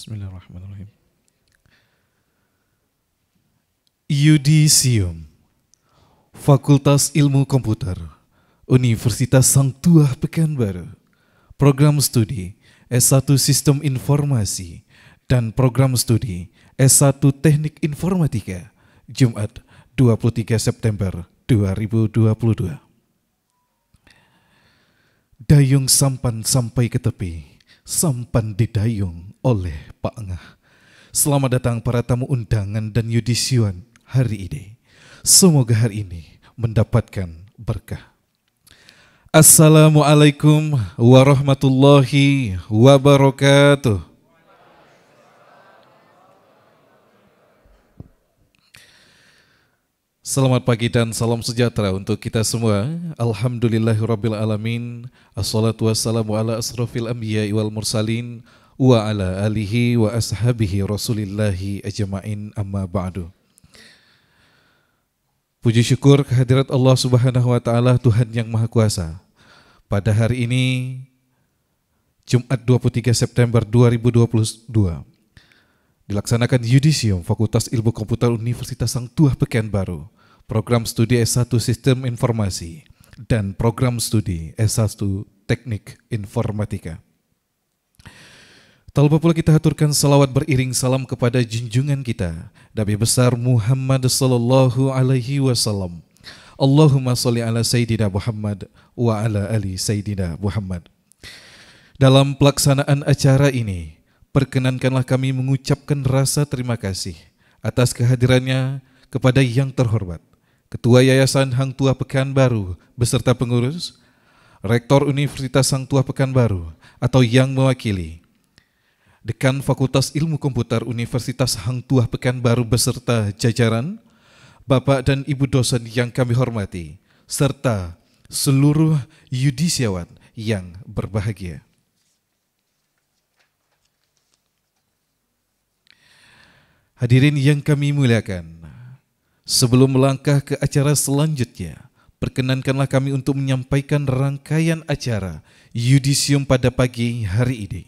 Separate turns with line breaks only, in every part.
Bismillahirrahmanirrahim. Yudisium, Fakultas Ilmu Komputer, Universitas Sang Tuah Pekanbaru, Program Studi S1 Sistem Informasi dan Program Studi S1 Teknik Informatika, Jumat 23 September 2022. Dayung sampan sampai ke tepi, sampan didayung oleh Pak Ngah. Selamat datang para tamu undangan dan yudisiwan hari ini. Semoga hari ini mendapatkan berkah. Assalamualaikum warahmatullahi wabarakatuh. Selamat pagi dan salam sejahtera untuk kita semua. Alhamdulillahirabbil alamin. Assalatu wassalamu ala asrofil anbiya'i wal mursalin wa ala alihi wa ashabihi rasulillahi ajma'in, amma ba'du. Puji syukur kehadirat Allah Subhanahu wa taala, Tuhan yang Maha Kuasa. Pada hari ini Jumat 23 September 2022 dilaksanakan Yudisium Fakultas Ilmu Komputer Universitas Sang Tuah Pekanbaru, Program Studi S1 Sistem Informasi dan Program Studi S1 Teknik Informatika. Tak lupa pula kita haturkan salawat beriring salam kepada junjungan kita Nabi besar Muhammad sallallahu alaihi wasallam. Allahumma sholli ala Sayyidina Muhammad wa ala ali Sayyidina Muhammad. Dalam pelaksanaan acara ini, perkenankanlah kami mengucapkan rasa terima kasih atas kehadirannya kepada yang terhormat Ketua Yayasan Hang Tuah Pekanbaru beserta pengurus, Rektor Universitas Hang Tuah Pekanbaru atau yang mewakili, Dekan Fakultas Ilmu Komputer Universitas Hang Tuah Pekanbaru beserta jajaran, Bapak dan Ibu dosen yang kami hormati, serta seluruh yudisiawan yang berbahagia. Hadirin yang kami muliakan, sebelum melangkah ke acara selanjutnya, perkenankanlah kami untuk menyampaikan rangkaian acara Yudisium pada pagi hari ini.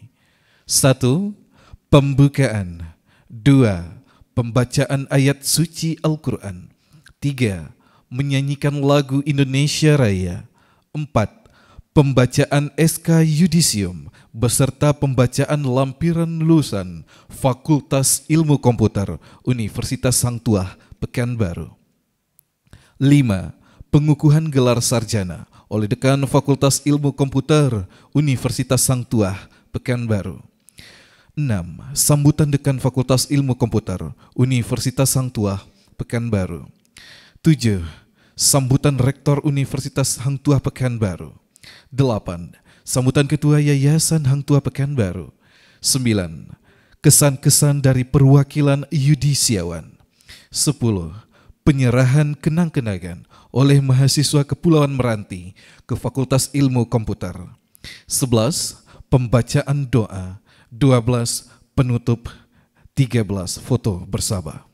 1. Pembukaan. 2. Pembacaan ayat suci Al-Quran. 3. Menyanyikan lagu Indonesia Raya. 4. Pembacaan SK Yudisium beserta pembacaan lampiran lulusan Fakultas Ilmu Komputer Universitas Sang Tuah Pekanbaru. 5. Pengukuhan gelar sarjana oleh Dekan Fakultas Ilmu Komputer Universitas Sang Tuah Pekanbaru. 6. Sambutan Dekan Fakultas Ilmu Komputer Universitas Sang Tuah Pekanbaru. 7. Sambutan Rektor Universitas Hang Tuah Pekanbaru. 8. Sambutan Ketua Yayasan Hang Tuah Pekanbaru. 9. Kesan-kesan dari perwakilan yudisiawan. 10. Penyerahan kenang-kenangan oleh mahasiswa Kepulauan Meranti ke Fakultas Ilmu Komputer. 11. Pembacaan doa. 12. Penutup. 13. Foto bersama.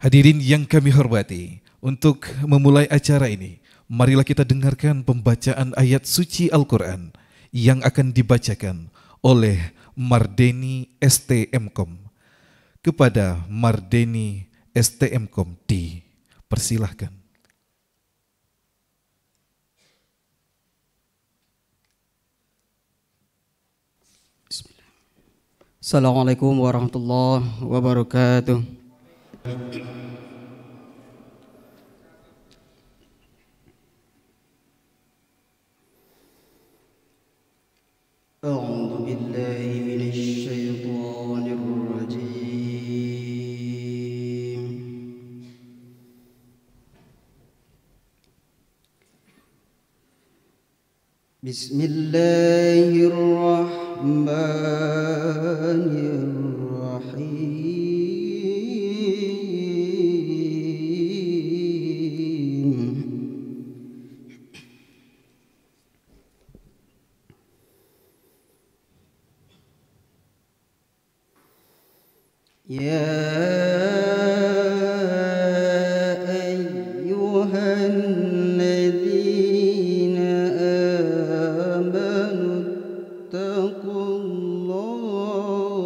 Hadirin yang kami hormati, untuk memulai acara ini, marilah kita dengarkan pembacaan ayat suci Al-Quran yang akan dibacakan oleh Mardeni STMkom. Kepada Mardeni STMkom dipersilahkan.
Assalamualaikum warahmatullahi wabarakatuh. A'udzu billahi minasy syaithanir rajim. اتقوا الله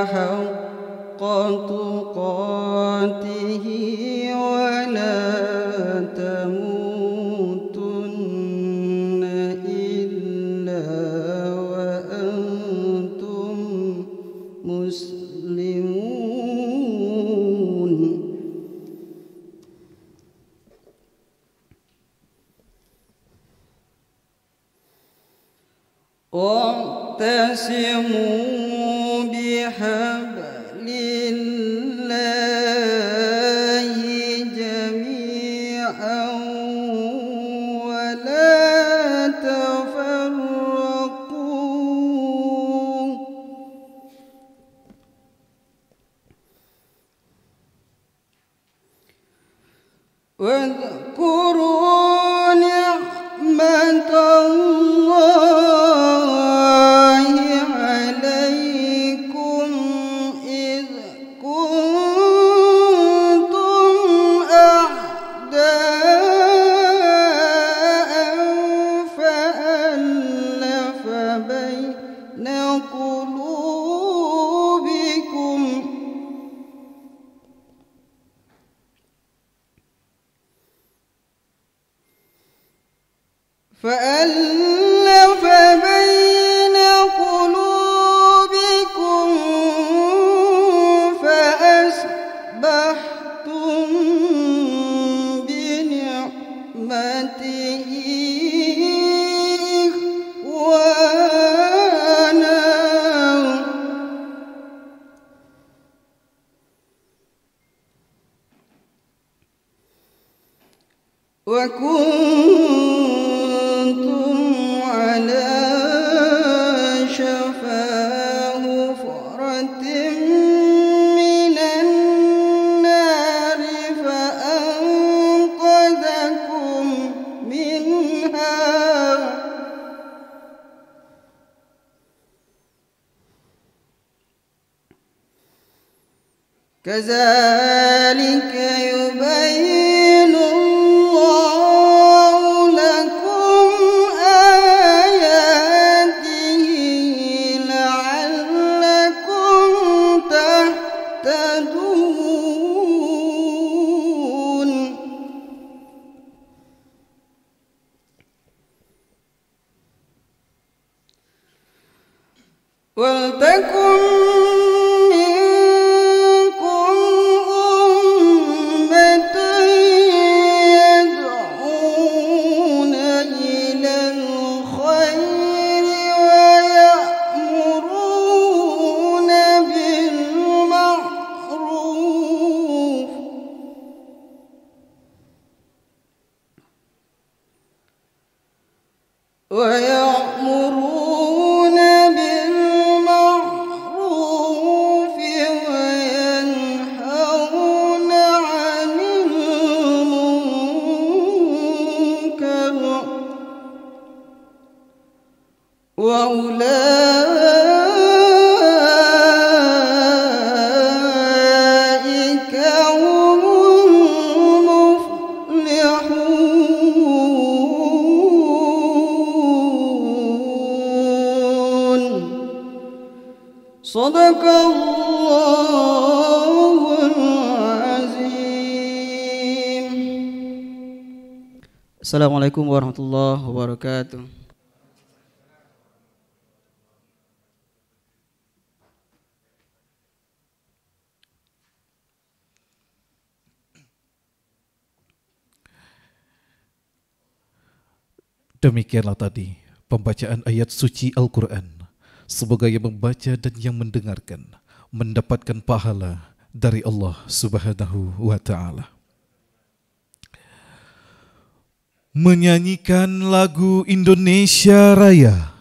حق تقاته ولا تموتن إلا وأنتم مسلمون. واعتصموا بحبل الله جميعا ولا تفرقوا واذكروا نعمة الله عليكم إذ كنتم أعداء فألف بين قلوبكم فأصبحتم بنعمته إخوانا وكنتم على شفا حفرة من النار فأنقذكم منها كذلك يبين الله لكم آياته لعلكم تهتدون. ولتكن منكم أمة يدعون إلى الخير ويأمرون بالمعروف وينهون عن المنكر وأولئك هم المفلحون. صدق الله العظيم. Assalamualaikum warahmatullahi wabarakatuh.
Demikianlah tadi pembacaan ayat suci Al-Quran. Semoga yang membaca dan yang mendengarkan mendapatkan pahala dari Allah Subhanahu wa Ta'ala. Menyanyikan lagu Indonesia Raya.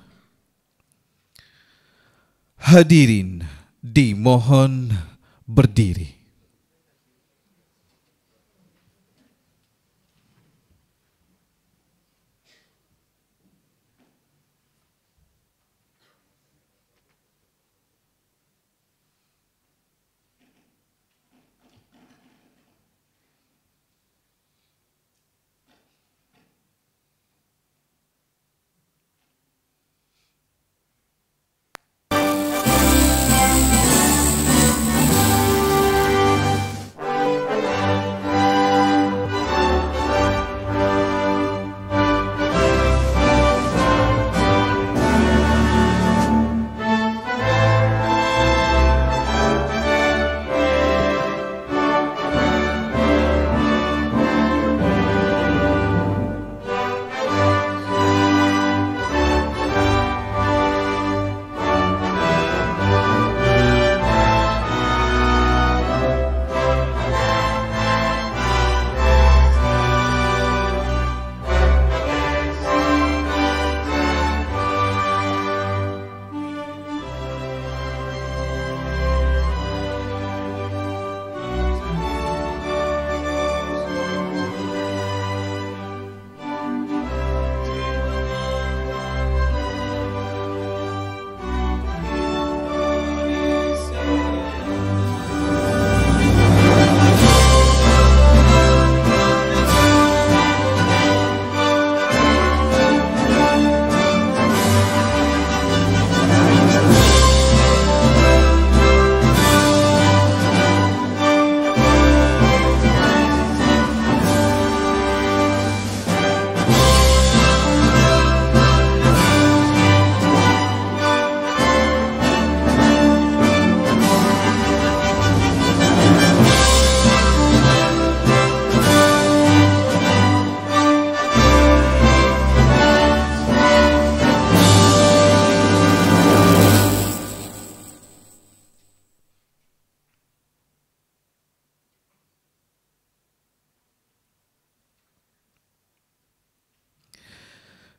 Hadirin dimohon berdiri.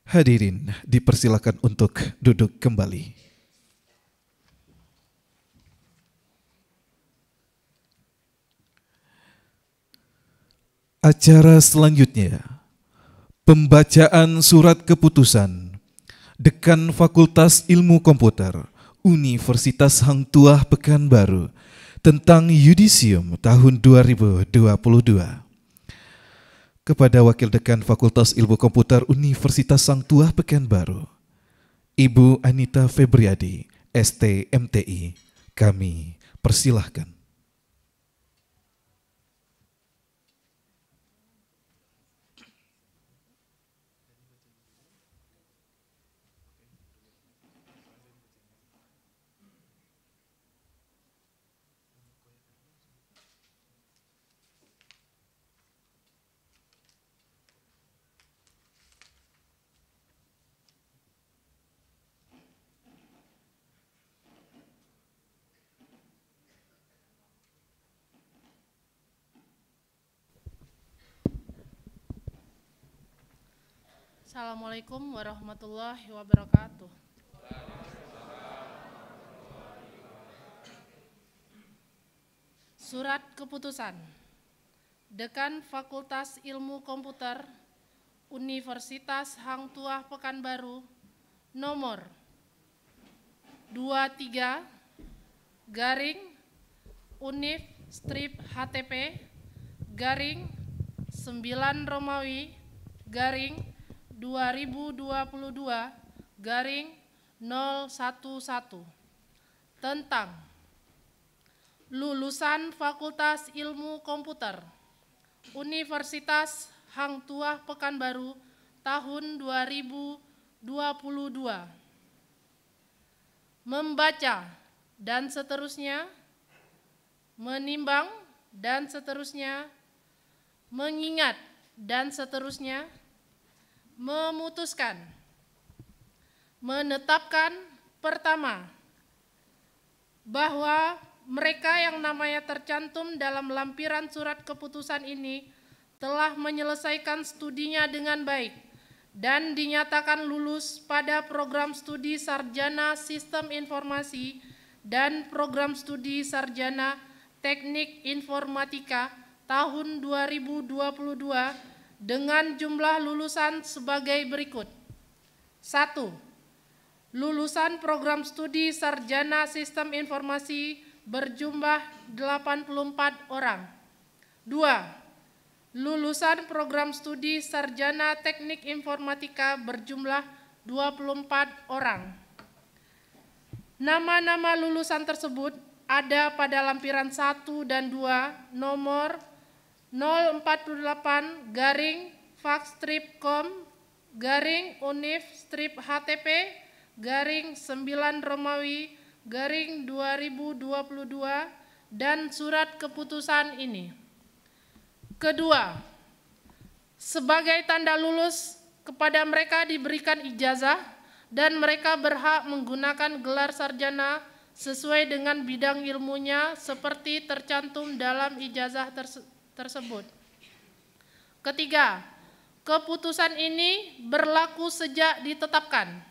Hadirin dipersilakan untuk duduk kembali. Acara selanjutnya, pembacaan surat keputusan Dekan Fakultas Ilmu Komputer Universitas Hang Tuah Pekanbaru tentang yudisium tahun 2022. Kepada Wakil Dekan Fakultas Ilmu Komputer Universitas Hang Tuah Pekanbaru, Ibu Anita Febriadi, ST MTI, kami persilahkan.
Assalamualaikum warahmatullahi wabarakatuh. Surat keputusan Dekan Fakultas Ilmu Komputer Universitas Hang Tuah Pekanbaru nomor 23 garing Univ strip HTP garing 9 Romawi garing 2022 garing 011 tentang lulusan Fakultas Ilmu Komputer Universitas Hang Tuah Pekanbaru tahun 2022. Membaca dan seterusnya, menimbang dan seterusnya, mengingat dan seterusnya, memutuskan, menetapkan pertama, bahwa mereka yang namanya tercantum dalam lampiran surat keputusan ini telah menyelesaikan studinya dengan baik dan dinyatakan lulus pada program studi sarjana Sistem Informasi dan program studi sarjana Teknik Informatika tahun 2022 dengan jumlah lulusan sebagai berikut. 1. Lulusan program studi sarjana Sistem Informasi berjumlah 84 orang. 2. Lulusan program studi sarjana Teknik Informatika berjumlah 24 orang. Nama-nama lulusan tersebut ada pada lampiran 1 dan 2 nomor 048 garing fax strip com garing univ strip HTP garing 9 Romawi garing 2022 dan surat keputusan ini. Kedua, sebagai tanda lulus kepada mereka diberikan ijazah dan mereka berhak menggunakan gelar sarjana sesuai dengan bidang ilmunya seperti tercantum dalam ijazah tersebut. Ketiga, keputusan ini berlaku sejak ditetapkan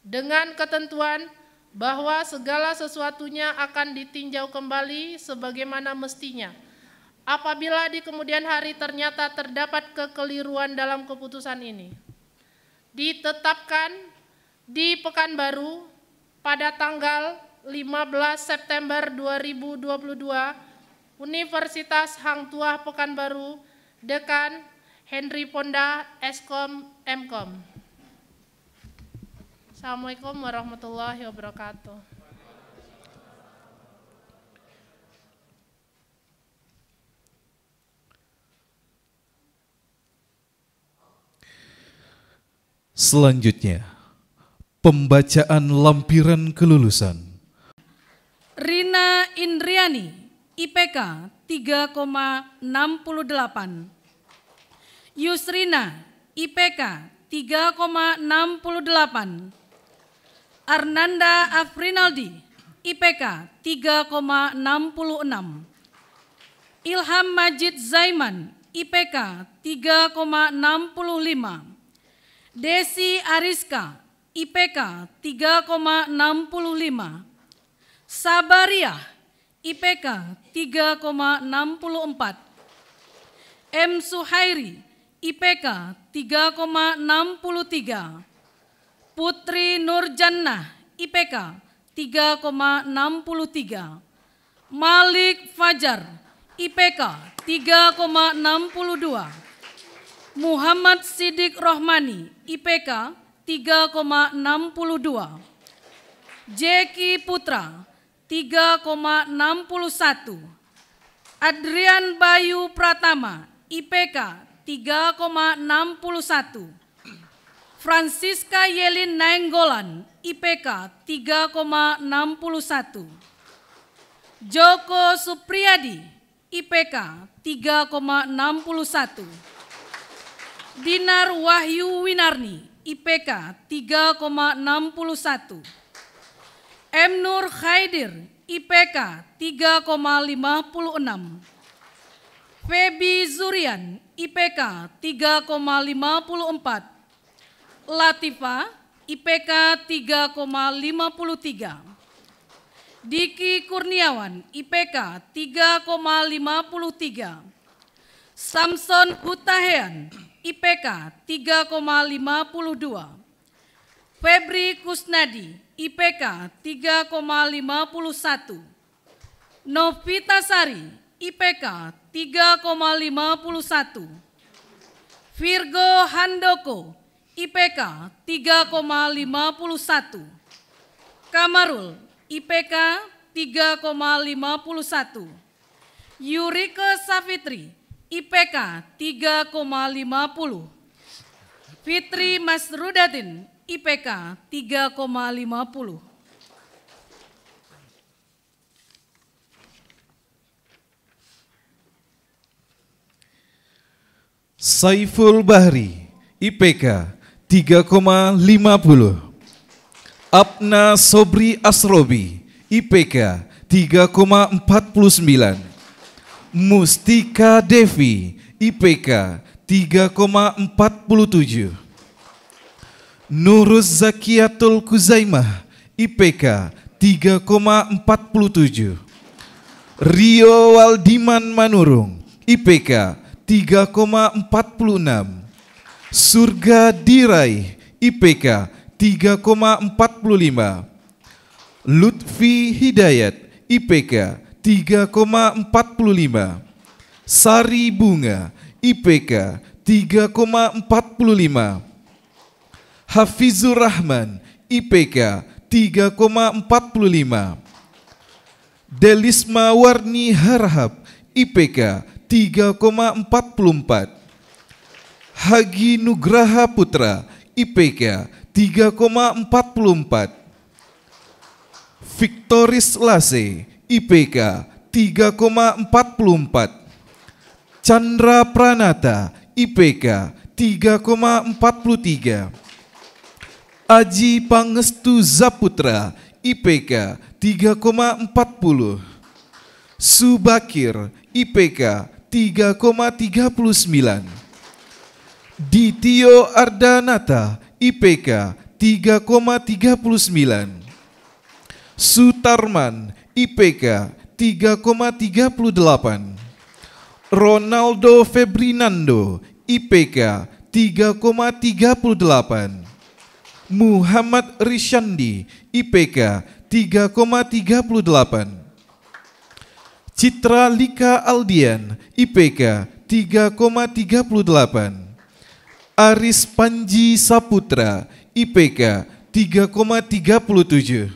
dengan ketentuan bahwa segala sesuatunya akan ditinjau kembali sebagaimana mestinya. Apabila di kemudian hari ternyata terdapat kekeliruan dalam keputusan ini, ditetapkan di Pekanbaru pada tanggal 15 September 2022, Universitas Hang Tuah Pekanbaru, Dekan Henry Ponda, Eskom, Mkom. Assalamualaikum warahmatullahi wabarakatuh.
Selanjutnya, pembacaan lampiran kelulusan.
Rina Indriani, IPK 3,68. Yusrina, IPK 3,68. Arnanda Afrinaldi, IPK 3,66. Ilham Majid Zaiman, IPK 3,65. Desi Ariska, IPK 3,65. Sabariah, IPK 3,64. M. Suhairi, IPK 3,63. Putri Nurjannah, IPK 3,63. Malik Fajar, IPK 3,62. Muhammad Siddiq Rohmani, IPK 3,62. Jeki Putra, 3,61. Adrian Bayu Pratama, IPK 3,61. Francisca Yelin Nainggolan, IPK 3,61. Joko Supriyadi, IPK 3,61. Dinar Wahyu Winarni, IPK 3,61. M. Nur Khaidir, IPK 3,56. Febi Zurian, IPK 3,54. Latifa, IPK 3,53. Diki Kurniawan, IPK 3,53. Samson Hutahean, IPK 3,52. Febri Kusnadi, IPK 3,51. Novita Sari, IPK 3,51. Virgo Handoko, IPK 3,51. Kamarul, IPK 3,51. Yurike Safitri, IPK 3,50. Fitri Masrudatin, IPK 3,50.
Saiful Bahri, IPK 3,50. Abna Sobri Asrobi, IPK 3,49. Mustika Devi, IPK 3,47. Nuruz Zakiatul Kuzaimah, IPK 3,47. Rio Waldiman Manurung, IPK 3,46. Surga Diraih, IPK 3,45. Lutfi Hidayat, IPK 3,45. Sari Bunga, IPK 3,45. Hafizur Rahman, IPK 3,45. Delisma Warni Harhab, IPK 3,44. Hagi Nugraha Putra, IPK 3,44. Victoris Lase, IPK 3,44. Chandra Pranata, IPK 3,43. Aji Pangestu Zaputra, IPK 3,40. Subakir, IPK 3,39. Ditio Ardanata, IPK 3,39. Sutarman, IPK 3,38. Ronaldo Febrinando, IPK 3,38. Muhammad Rishandi, IPK 3,38. Citra Lika Aldian, IPK 3,38. Aris Panji Saputra, IPK 3,37.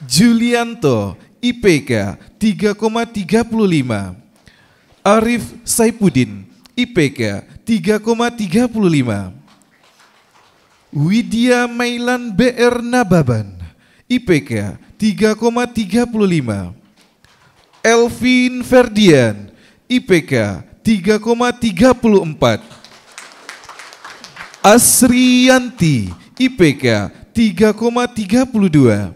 Julianto, IPK 3,35. Arif Saipudin, IPK 3,35. Widya Mailan BR Nababan, IPK 3,35. Elvin Ferdian, IPK 3,34. Asriyanti, IPK 3,32.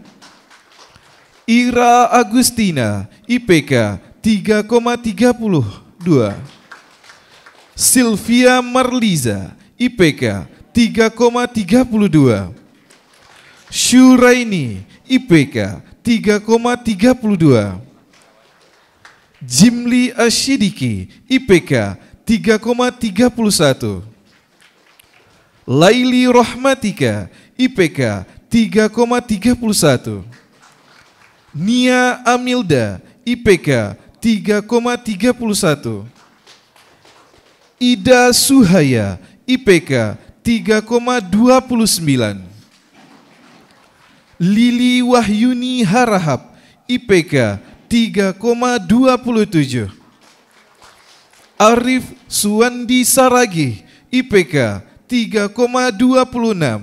Ira Agustina, IPK 3,32. Sylvia Marliza, IPK 3,32. Syuraini IPK 3,32. Jimli Asyidiki IPK 3,31. Laili Rahmatika IPK 3,31. Nia Amilda IPK 3,31. Ida Suhaya IPK 3,29. Lili Wahyuni Harahap IPK 3,27. Arif Suwandi Saragih IPK 3,26.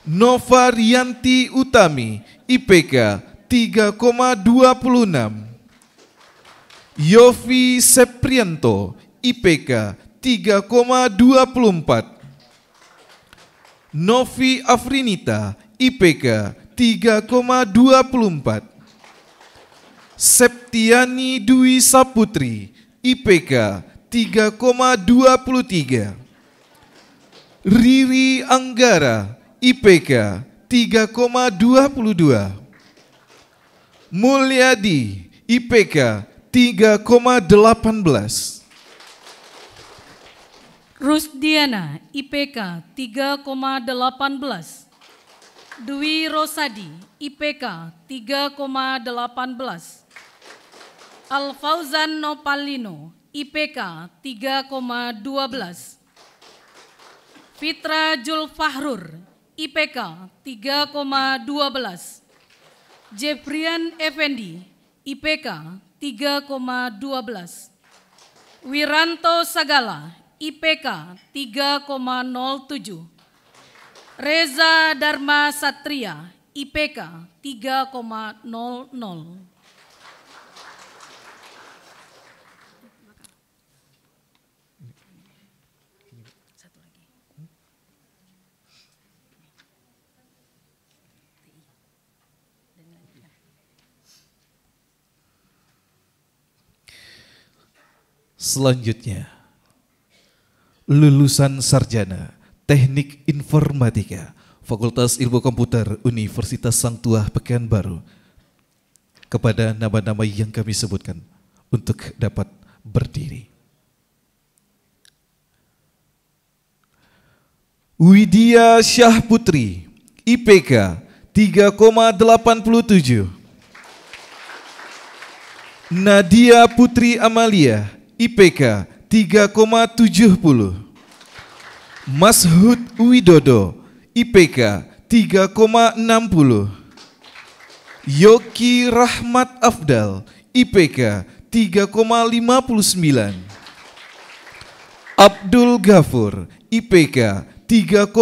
Nova Rianti Utami IPK 3,26. Yofi Seprianto IPK 3,24. Novi Afrinita IPK 3,24. Septiani Dwi Saputri IPK 3,23. Riri Anggara IPK 3,22. Mulyadi IPK 3,18.
Rusdiana IPK 3,18. Dwi Rosadi IPK 3,18. Alfauzan Nopalino IPK 3,12. Fitra Julfahrur IPK 3,12. Jefrian Effendi IPK 3,12. Wiranto Sagala IPK 3,07. Reza Dharma Satria IPK 3,00.
Selanjutnya, lulusan sarjana Teknik Informatika Fakultas Ilmu Komputer Universitas Sang Tuah Pekanbaru, kepada nama-nama yang kami sebutkan untuk dapat berdiri. Widya Syah Putri IPK 3,87. Nadia Putri Amalia IPK 3,70. Mashud Widodo IPK 3,60. Yoki Rahmat Afdal IPK 3,59. Abdul Ghafur IPK 3,58.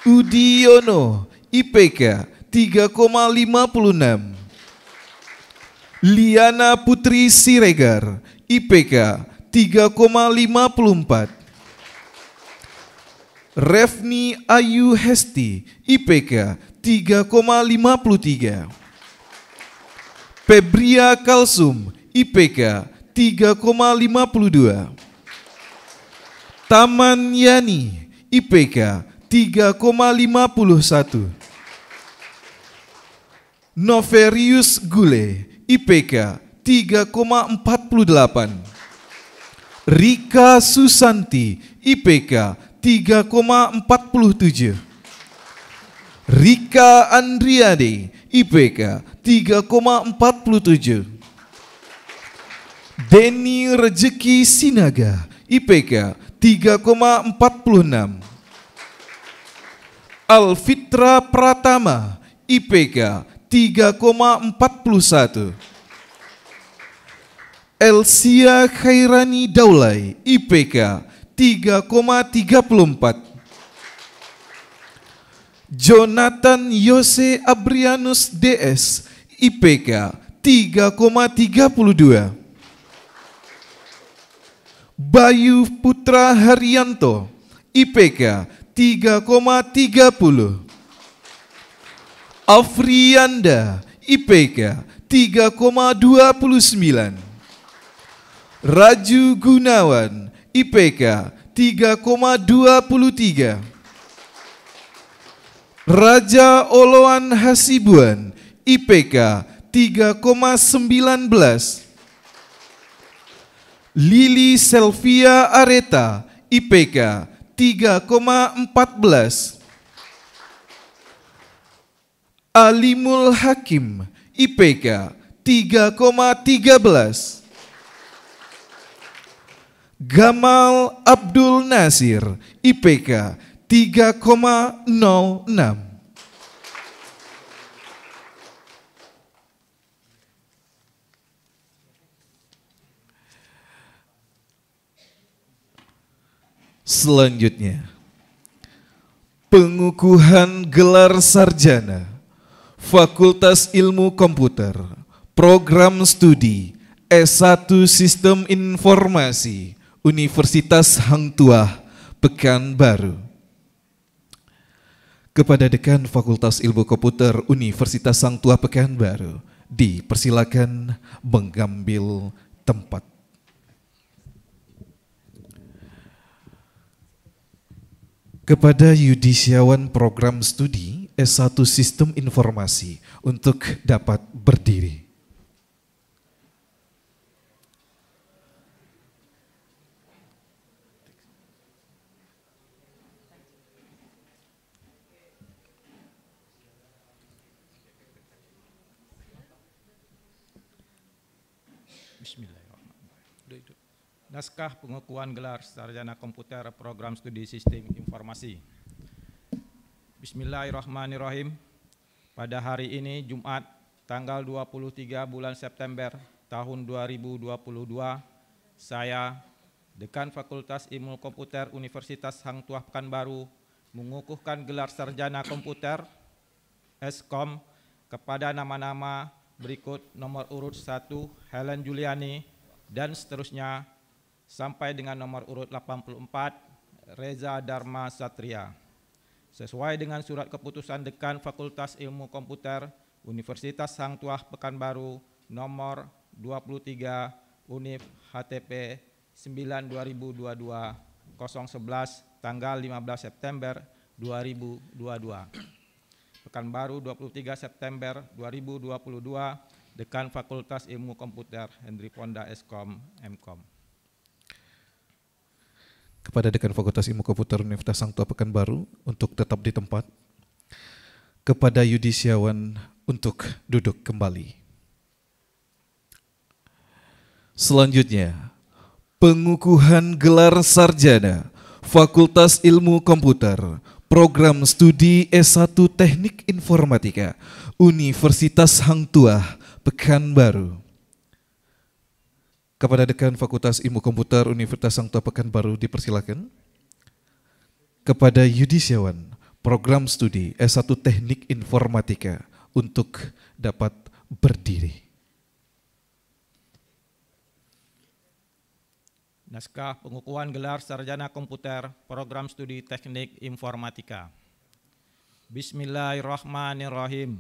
Udiono IPK 3,56. Liana Putri Siregar IPK 3,54. Refni Ayu Hesti IPK 3,53. Febria Kalsum IPK 3,52. Taman Yani IPK 3,51. Noverius Gule IPK 3,48. Rika Susanti IPK 3,47. Rika Andriade IPK 3,47. Denny Rezeki Sinaga IPK 3,46. Alfitra Pratama IPK 3,41. Elsia Khairani Daulay IPK 3,34. Jonathan Yose Abrianus DS IPK 3,32. Bayu Putra Haryanto IPK 3,30. Afrianda IPK 3,29. Raju Gunawan IPK 3,23. Raja Oloan Hasibuan, IPK 3,19. Lili Selvia Areta, IPK 3,14. Alimul Hakim, IPK 3,13. Gamal Abdul Nasir, IPK 3,06. Selanjutnya, pengukuhan gelar sarjana Fakultas Ilmu Komputer, Program Studi S1 Sistem Informasi, Universitas Hang Tuah, Pekanbaru. Kepada Dekan Fakultas Ilmu Komputer Universitas Hang Tuah Pekanbaru, dipersilakan mengambil tempat. Kepada Yudisiawan Program Studi S1 Sistem Informasi untuk dapat berdiri.
Bismillahirrahmanirrahim. Naskah pengukuhan gelar sarjana komputer program studi sistem informasi. Bismillahirrahmanirrahim. Pada hari ini Jumat tanggal 23 bulan September tahun 2022, saya, Dekan Fakultas Ilmu Komputer Universitas Hang Tuah Pekanbaru, mengukuhkan gelar sarjana komputer Eskom kepada nama-nama berikut: nomor urut 1 Helen Juliani dan seterusnya sampai dengan nomor urut 84 Reza Dharma Satria, sesuai dengan surat keputusan Dekan Fakultas Ilmu Komputer Universitas Hang Tuah Pekanbaru nomor 23 Univ HTP 9/2022 011 tanggal 15 September 2022. Pekanbaru 23 September 2022, Dekan Fakultas Ilmu Komputer Hendri Ponda Eskom Mkom.
Kepada Dekan Fakultas Ilmu Komputer Universitas Hang Tuah Pekanbaru untuk tetap di tempat. Kepada Yudisiawan untuk duduk kembali. Selanjutnya, pengukuhan gelar sarjana Fakultas Ilmu Komputer Program Studi S1 Teknik Informatika Universitas Hang Tuah Pekanbaru. Kepada Dekan Fakultas Ilmu Komputer Universitas Hang Tuah Pekanbaru dipersilakan. Kepada Yudisiawan Program Studi S1 Teknik Informatika untuk dapat berdiri.
Naskah pengukuhan gelar sarjana komputer Program Studi Teknik Informatika. Bismillahirrahmanirrahim.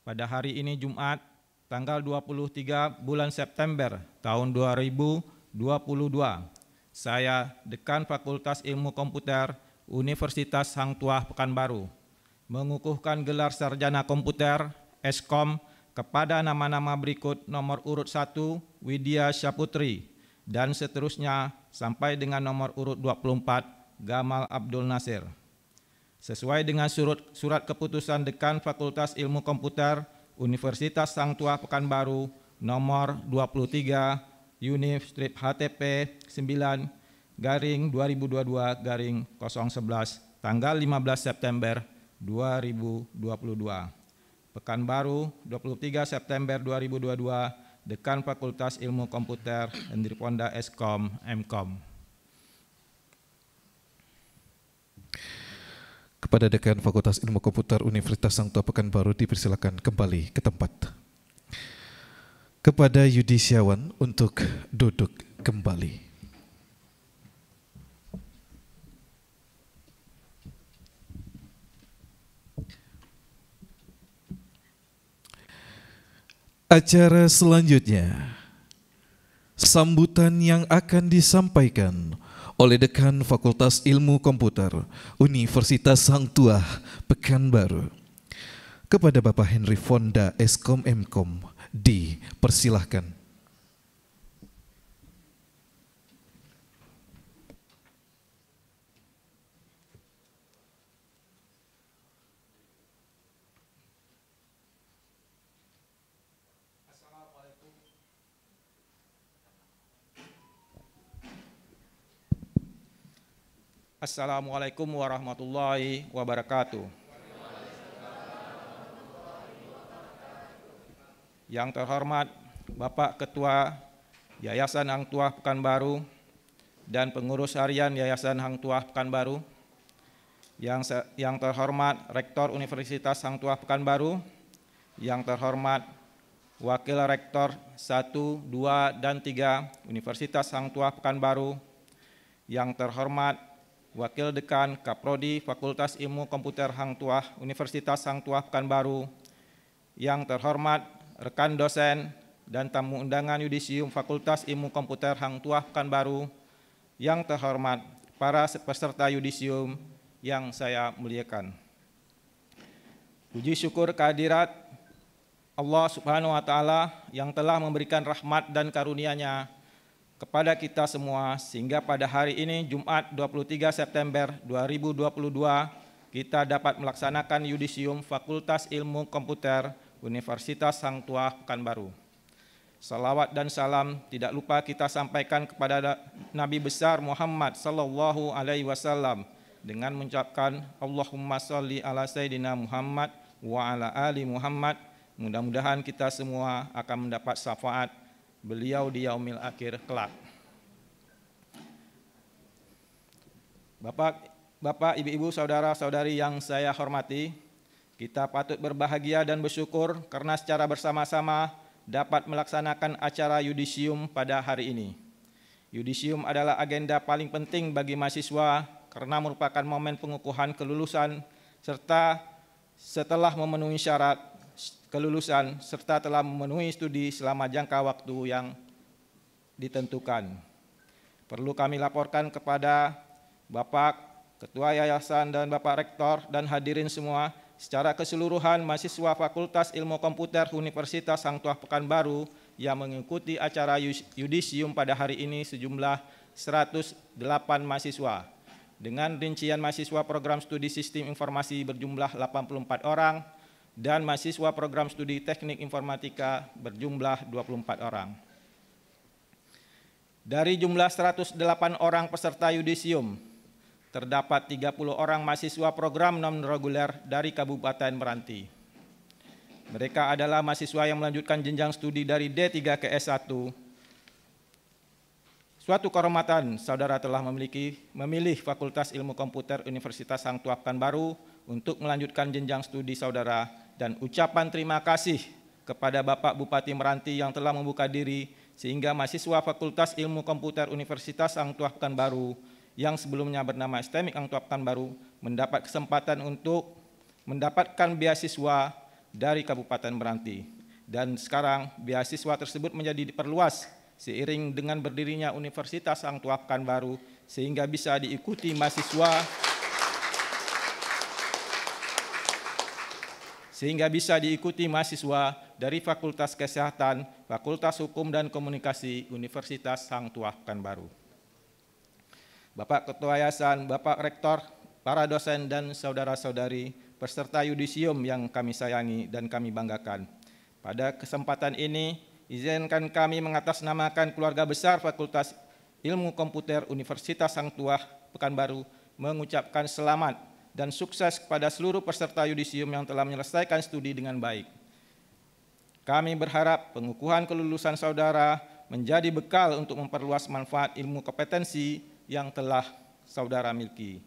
Pada hari ini Jumat tanggal 23 bulan September tahun 2022, saya, Dekan Fakultas Ilmu Komputer Universitas Hang Tuah Pekanbaru, mengukuhkan gelar sarjana komputer Eskom kepada nama-nama berikut: nomor urut 1 Widya Syaputri dan seterusnya sampai dengan nomor urut 24 Gamal Abdul Nasir, sesuai dengan surat keputusan Dekan Fakultas Ilmu Komputer Universitas Hang Tuah Pekanbaru nomor 23 Univ strip HTP 9/2022/011 tanggal 15 September 2022. Pekanbaru 23 September 2022, Dekan Fakultas Ilmu Komputer Hendri Ponda Eskom Mkom.
Kepada Dekan Fakultas Ilmu Komputer Universitas Hang Tuah Pekanbaru dipersilakan kembali ke tempat. Kepada Yudisiawan untuk duduk kembali. Acara selanjutnya, sambutan yang akan disampaikan oleh Dekan Fakultas Ilmu Komputer Universitas Hang Tuah Pekanbaru. Kepada Bapak Henry Fonda Eskom Mkom, dipersilahkan.
Assalamualaikum warahmatullahi wabarakatuh. Yang terhormat Bapak Ketua Yayasan Hang Tuah Pekanbaru dan pengurus harian Yayasan Hang Tuah Pekanbaru, yang terhormat Rektor Universitas Hang Tuah Pekanbaru, yang terhormat Wakil Rektor 1, 2, dan 3 Universitas Hang Tuah Pekanbaru, yang terhormat Wakil Dekan Kaprodi Fakultas Ilmu Komputer Hang Tuah Universitas Hang Tuah Pekanbaru, yang terhormat rekan dosen dan tamu undangan yudisium Fakultas Ilmu Komputer Hang Tuah Pekanbaru, yang terhormat para peserta yudisium yang saya muliakan. Puji syukur kehadirat Allah Subhanahu wa Ta'ala yang telah memberikan rahmat dan karunia-Nya kepada kita semua, sehingga pada hari ini Jumat 23 September 2022 kita dapat melaksanakan yudisium Fakultas Ilmu Komputer Universitas Hang Tuah Pekanbaru. Salawat dan salam tidak lupa kita sampaikan kepada Nabi besar Muhammad sallallahu alaihi wasallam dengan mengucapkan Allahumma sholli ala sayyidina Muhammad wa ala ali Muhammad. Mudah-mudahan kita semua akan mendapat syafaat beliau di yaumil akhir kelak. Bapak, ibu-ibu, saudara-saudari yang saya hormati, kita patut berbahagia dan bersyukur karena secara bersama-sama dapat melaksanakan acara yudisium pada hari ini. Yudisium adalah agenda paling penting bagi mahasiswa karena merupakan momen pengukuhan kelulusan serta setelah memenuhi syarat kelulusan serta telah memenuhi studi selama jangka waktu yang ditentukan. Perlu kami laporkan kepada Bapak Ketua Yayasan dan Bapak Rektor dan hadirin semua, secara keseluruhan mahasiswa Fakultas Ilmu Komputer Universitas Hang Tuah Pekanbaru yang mengikuti acara yudisium pada hari ini sejumlah 108 mahasiswa. Dengan rincian mahasiswa program studi Sistem Informasi berjumlah 84 orang, dan mahasiswa program studi Teknik Informatika berjumlah 24 orang. Dari jumlah 108 orang peserta yudisium, terdapat 30 orang mahasiswa program non-reguler dari Kabupaten Meranti. Mereka adalah mahasiswa yang melanjutkan jenjang studi dari D3 ke S1. Suatu kehormatan saudara telah memilih Fakultas Ilmu Komputer Universitas Hang Tuah Pekanbaru untuk melanjutkan jenjang studi saudara, dan ucapan terima kasih kepada Bapak Bupati Meranti yang telah membuka diri sehingga mahasiswa Fakultas Ilmu Komputer Universitas Hang Tuah Pekanbaru yang sebelumnya bernama STEMIK Hang Tuah Pekanbaru mendapat kesempatan untuk mendapatkan beasiswa dari Kabupaten Meranti. Dan sekarang beasiswa tersebut menjadi diperluas seiring dengan berdirinya Universitas Hang Tuah Pekanbaru sehingga bisa diikuti mahasiswa dari Fakultas Kesehatan, Fakultas Hukum dan Komunikasi Universitas Hang Tuah Pekanbaru. Bapak Ketua Yayasan, Bapak Rektor, para dosen dan saudara-saudari peserta yudisium yang kami sayangi dan kami banggakan. Pada kesempatan ini, izinkan kami mengatasnamakan keluarga besar Fakultas Ilmu Komputer Universitas Hang Tuah Pekanbaru mengucapkan selamat dan sukses kepada seluruh peserta yudisium yang telah menyelesaikan studi dengan baik. Kami berharap pengukuhan kelulusan saudara menjadi bekal untuk memperluas manfaat ilmu kompetensi yang telah saudara miliki.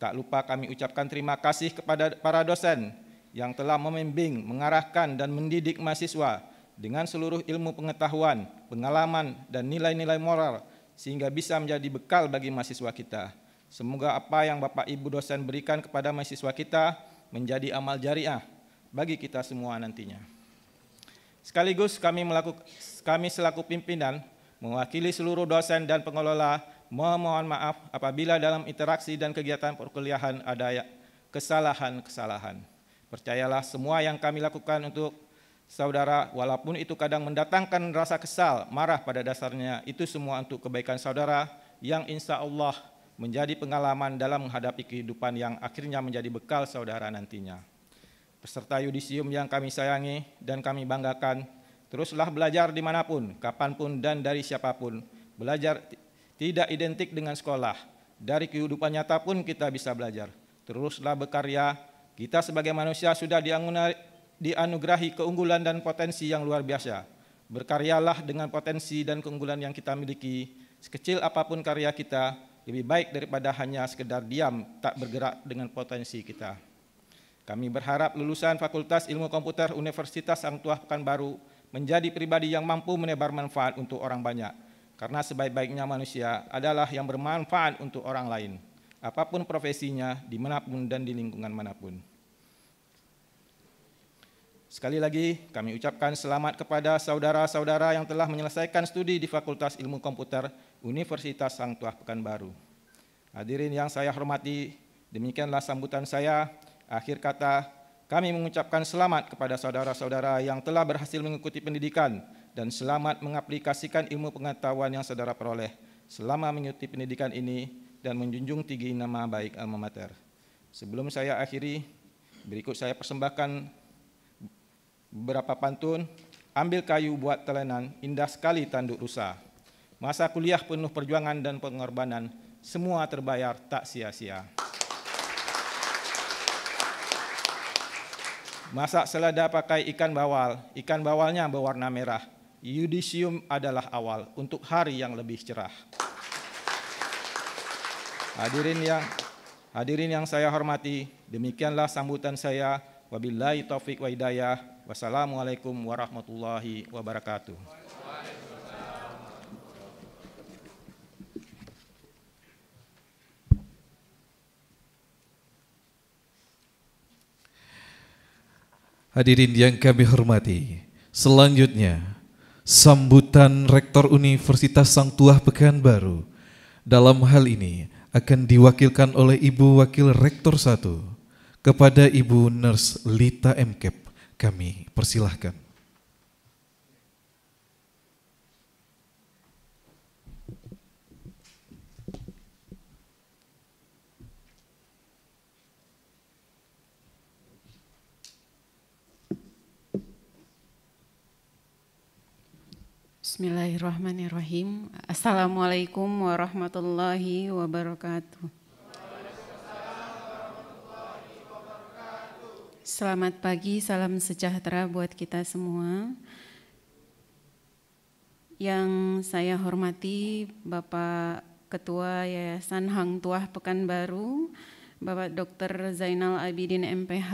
Tak lupa kami ucapkan terima kasih kepada para dosen yang telah membimbing, mengarahkan, dan mendidik mahasiswa dengan seluruh ilmu pengetahuan, pengalaman, dan nilai-nilai moral sehingga bisa menjadi bekal bagi mahasiswa kita. Semoga apa yang Bapak Ibu dosen berikan kepada mahasiswa kita menjadi amal jariah bagi kita semua nantinya. Sekaligus kami selaku pimpinan mewakili seluruh dosen dan pengelola memohon maaf apabila dalam interaksi dan kegiatan perkuliahan ada kesalahan-kesalahan. Percayalah semua yang kami lakukan untuk saudara, walaupun itu kadang mendatangkan rasa kesal, marah pada dasarnya, itu semua untuk kebaikan saudara yang insya Allah menjadi pengalaman dalam menghadapi kehidupan yang akhirnya menjadi bekal saudara nantinya. Peserta yudisium yang kami sayangi dan kami banggakan, teruslah belajar dimanapun, kapanpun, dan dari siapapun. Belajar tidak identik dengan sekolah. Dari kehidupan nyata pun kita bisa belajar. Teruslah berkarya. Kita sebagai manusia sudah dianugerahi keunggulan dan potensi yang luar biasa. Berkaryalah dengan potensi dan keunggulan yang kita miliki. Sekecil apapun karya kita, lebih baik daripada hanya sekedar diam, tak bergerak dengan potensi kita. Kami berharap lulusan Fakultas Ilmu Komputer Universitas Hang Tuah Pekanbaru menjadi pribadi yang mampu menebar manfaat untuk orang banyak. Karena sebaik-baiknya manusia adalah yang bermanfaat untuk orang lain, apapun profesinya, dimanapun dan di lingkungan manapun. Sekali lagi kami ucapkan selamat kepada saudara-saudara yang telah menyelesaikan studi di Fakultas Ilmu Komputer Universitas Hang Tuah Pekanbaru. Hadirin yang saya hormati, demikianlah sambutan saya. Akhir kata, kami mengucapkan selamat kepada saudara-saudara yang telah berhasil mengikuti pendidikan dan selamat mengaplikasikan ilmu pengetahuan yang saudara peroleh selama mengikuti pendidikan ini dan menjunjung tinggi nama baik alma mater. Sebelum saya akhiri, berikut saya persembahkan beberapa pantun. Ambil kayu buat telenan, indah sekali tanduk rusa. Masa kuliah penuh perjuangan dan pengorbanan, semua terbayar tak sia-sia. Masak selada pakai ikan bawal, ikan bawalnya berwarna merah. Yudisium adalah awal untuk hari yang lebih cerah. Hadirin yang saya hormati, demikianlah sambutan saya. Wabillahi taufiq wa hidayah. Wassalamualaikum warahmatullahi wabarakatuh.
Hadirin yang kami hormati, selanjutnya sambutan Rektor Universitas Hang Tuah Pekanbaru dalam hal ini akan diwakilkan oleh Ibu Wakil Rektor 1 kepada Ibu Nurse Lita MKep. Kami persilahkan.
Bismillahirrahmanirrahim. Assalamualaikum warahmatullahi wabarakatuh. Selamat pagi, salam sejahtera buat kita semua. Yang saya hormati Bapak Ketua Yayasan Hang Tuah Pekanbaru, Bapak Dr. Zainal Abidin MPH.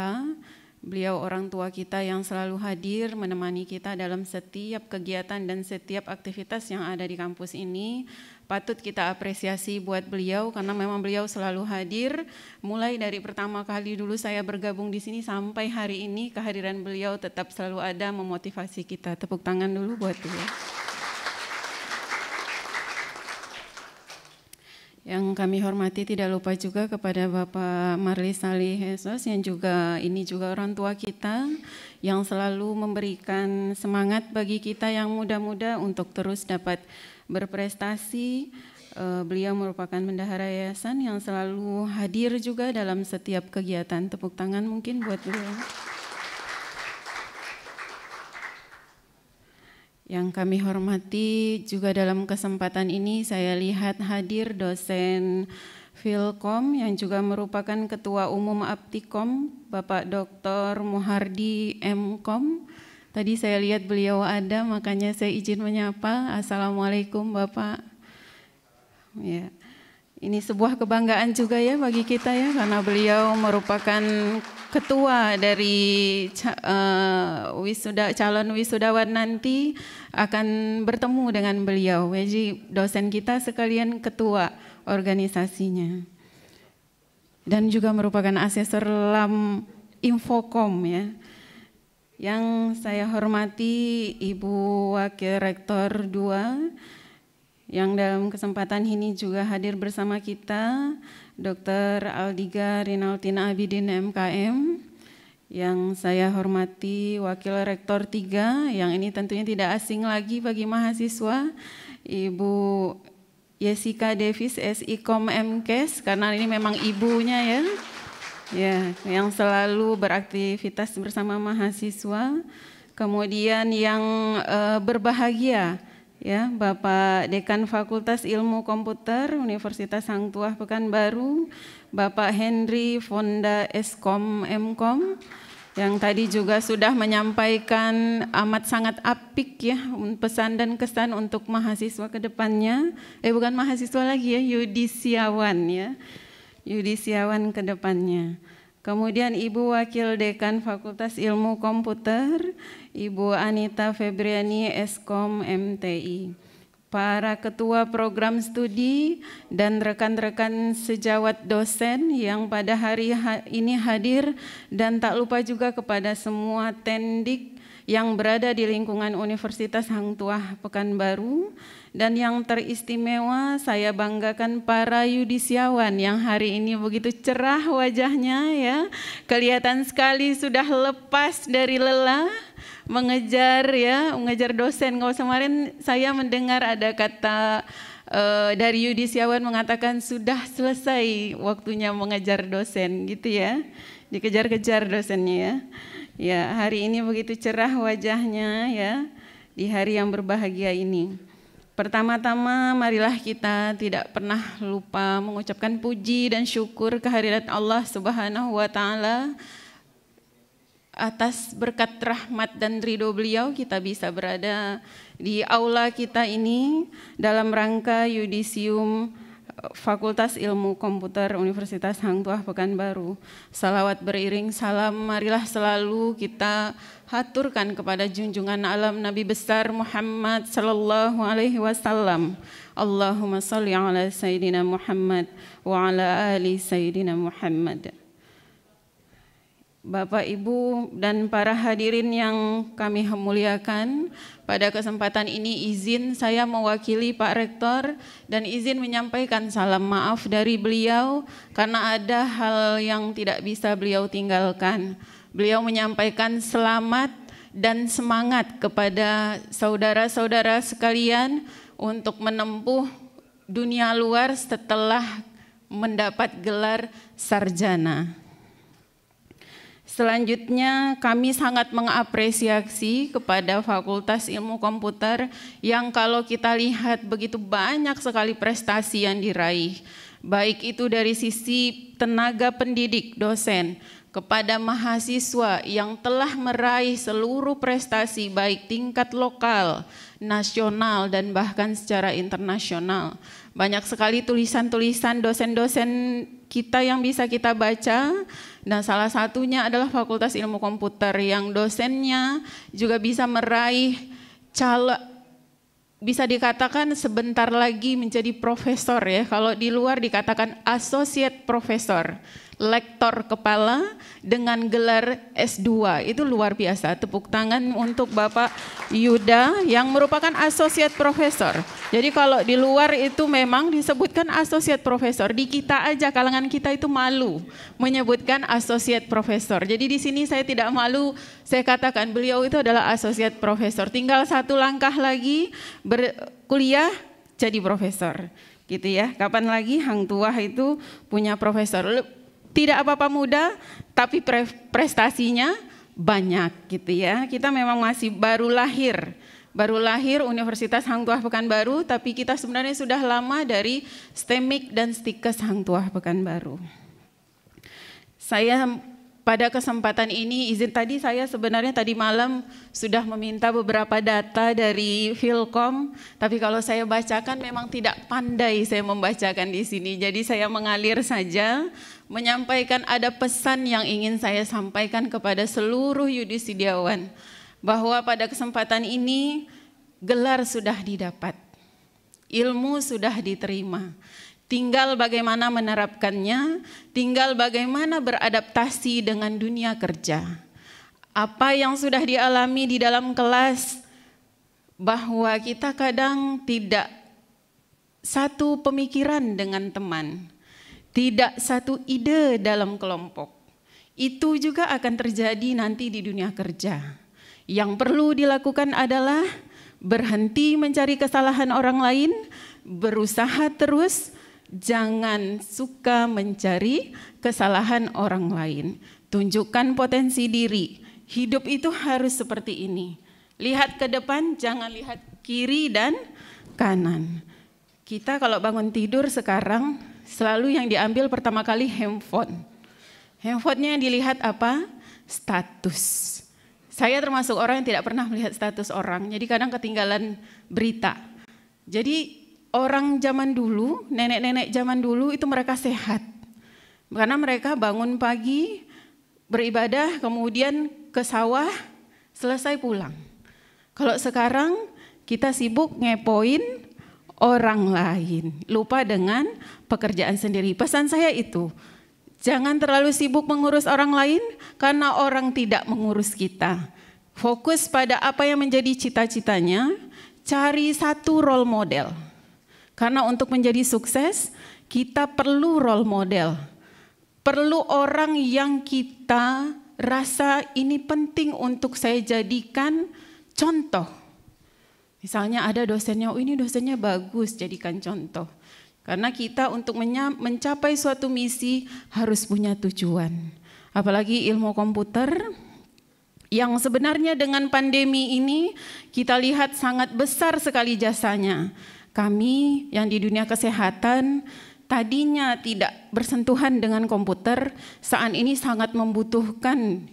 Beliau orang tua kita yang selalu hadir menemani kita dalam setiap kegiatan dan setiap aktivitas yang ada di kampus ini. Patut kita apresiasi buat beliau karena memang beliau selalu hadir. Mulai dari pertama kali dulu saya bergabung di sini sampai hari ini kehadiran beliau tetap selalu ada memotivasi kita. Tepuk tangan dulu buat beliau. Yang kami hormati tidak lupa juga kepada Bapak Marli Salih Hesos yang ini juga orang tua kita yang selalu memberikan semangat bagi kita yang muda-muda untuk terus dapat berprestasi. Beliau merupakan bendahara yayasan yang selalu hadir juga dalam setiap kegiatan. Tepuk tangan mungkin buat beliau. Yang kami hormati juga dalam kesempatan ini saya lihat hadir dosen Filkom yang juga merupakan Ketua Umum Aptikom, Bapak Dr. Muhardi M.Kom. Tadi saya lihat beliau ada, makanya saya izin menyapa. Assalamualaikum Bapak. Ya, ini sebuah kebanggaan juga ya bagi kita ya, karena beliau merupakan ketua dari calon wisudawan nanti akan bertemu dengan beliau. Jadi dosen kita sekalian ketua organisasinya. Dan juga merupakan asesor LAM Infokom ya. Yang saya hormati Ibu Wakil Rektor 2 Yang dalam kesempatan ini juga hadir bersama kita Dr. Aldiga Rinaltina Abidin MKM, yang saya hormati Wakil Rektor 3, yang ini tentunya tidak asing lagi bagi mahasiswa, Ibu Jessica Davis SIKOM MKes, karena ini memang ibunya ya. Ya, yang selalu beraktivitas bersama mahasiswa. Kemudian yang berbahagia ya, Bapak Dekan Fakultas Ilmu Komputer Universitas Hang Tuah Pekanbaru, Bapak Henry Fonda Eskom Mkom, yang tadi juga sudah menyampaikan amat sangat apik ya pesan dan kesan untuk mahasiswa ke depannya. Bukan mahasiswa lagi ya, yudisiawan ya. Yudisiawan ke depannya. Kemudian Ibu Wakil Dekan Fakultas Ilmu Komputer, Ibu Anita Febriani Eskom MTI. Para ketua program studi dan rekan-rekan sejawat dosen yang pada hari ini hadir, dan tak lupa juga kepada semua tendik yang berada di lingkungan Universitas Hang Tuah Pekanbaru, dan yang teristimewa saya banggakan para yudisiawan yang hari ini begitu cerah wajahnya ya, kelihatan sekali sudah lepas dari lelah mengejar dosen. Kalau kemarin saya mendengar ada kata dari yudisiawan mengatakan sudah selesai waktunya mengejar dosen gitu ya, dikejar-kejar dosennya ya. Ya, hari ini begitu cerah wajahnya ya, di hari yang berbahagia ini. Pertama-tama marilah kita tidak pernah lupa mengucapkan puji dan syukur kehadirat Allah Subhanahu wa Ta'ala. Atas berkat rahmat dan ridho beliau kita bisa berada di aula kita ini dalam rangka yudisium Fakultas Ilmu Komputer Universitas Hang Tuah Pekanbaru. Salawat beriring salam marilah selalu kita haturkan kepada junjungan alam Nabi besar Muhammad sallallahu alaihi wasallam. Allahumma shalli ala Sayyidina Muhammad wa ala ali Sayyidina Muhammad. Bapak, Ibu, dan para hadirin yang kami muliakan, pada kesempatan ini izin saya mewakili Pak Rektor dan izin menyampaikan salam maaf dari beliau karena ada hal yang tidak bisa beliau tinggalkan. Beliau menyampaikan selamat dan semangat kepada saudara-saudara sekalian untuk menempuh dunia luar setelah mendapat gelar sarjana. Selanjutnya kami sangat mengapresiasi kepada Fakultas Ilmu Komputer yang kalau kita lihat begitu banyak sekali prestasi yang diraih. Baik itu dari sisi tenaga pendidik, dosen, kepada mahasiswa yang telah meraih seluruh prestasi baik tingkat lokal, nasional, dan bahkan secara internasional. Banyak sekali tulisan-tulisan dosen-dosen kita yang bisa kita baca. Nah, salah satunya adalah Fakultas Ilmu Komputer yang dosennya juga bisa meraih bisa dikatakan sebentar lagi menjadi profesor ya. Kalau di luar dikatakan associate profesor, lektor kepala dengan gelar S2. Itu luar biasa. Tepuk tangan untuk Bapak Yuda yang merupakan associate profesor. Jadi kalau di luar itu memang disebutkan associate profesor. Di kita aja, kalangan kita itu malu menyebutkan associate profesor. Jadi di sini saya tidak malu, saya katakan beliau itu adalah associate profesor. Tinggal satu langkah lagi berkuliah jadi profesor. Gitu ya. Kapan lagi Hang Tuah itu punya profesor? Tidak apa-apa muda, tapi prestasinya banyak gitu ya. Kita memang masih baru lahir Universitas Hang Tuah Pekanbaru, tapi kita sebenarnya sudah lama dari STEMIK dan STIKES Hang Tuah Pekanbaru. Saya pada kesempatan ini izin saya sebenarnya tadi malam sudah meminta beberapa data dari Philcom, tapi kalau saya bacakan memang tidak pandai saya membacakan di sini, jadi saya mengalir saja. Menyampaikan ada pesan yang ingin saya sampaikan kepada seluruh yudisiawan bahwa pada kesempatan ini gelar sudah didapat, ilmu sudah diterima, tinggal bagaimana menerapkannya, tinggal bagaimana beradaptasi dengan dunia kerja. Apa yang sudah dialami di dalam kelas bahwa kita kadang tidak satu pemikiran dengan teman, tidak satu ide dalam kelompok. Itu juga akan terjadi nanti di dunia kerja. Yang perlu dilakukan adalah berhenti mencari kesalahan orang lain, berusaha terus, jangan suka mencari kesalahan orang lain. Tunjukkan potensi diri. Hidup itu harus seperti ini. Lihat ke depan, jangan lihat kiri dan kanan. Kita kalau bangun tidur sekarang, selalu yang diambil pertama kali handphone. Handphonenya yang dilihat apa? Status. Saya termasuk orang yang tidak pernah melihat status orang, jadi kadang ketinggalan berita. Jadi orang zaman dulu, nenek-nenek zaman dulu itu mereka sehat. Karena mereka bangun pagi, beribadah, kemudian ke sawah, selesai pulang. Kalau sekarang kita sibuk ngepoin orang lain, lupa dengan pekerjaan sendiri. Pesan saya itu, jangan terlalu sibuk mengurus orang lain karena orang tidak mengurus kita. Fokus pada apa yang menjadi cita-citanya, cari satu role model. Karena untuk menjadi sukses, kita perlu role model. Perlu orang yang kita rasa ini penting untuk saya jadikan contoh. Misalnya ada dosennya, oh ini dosennya bagus, jadikan contoh. Karena kita untuk mencapai suatu misi harus punya tujuan. Apalagi ilmu komputer yang sebenarnya dengan pandemi ini kita lihat sangat besar sekali jasanya. Kami yang di dunia kesehatan tadinya tidak bersentuhan dengan komputer, saat ini sangat membutuhkan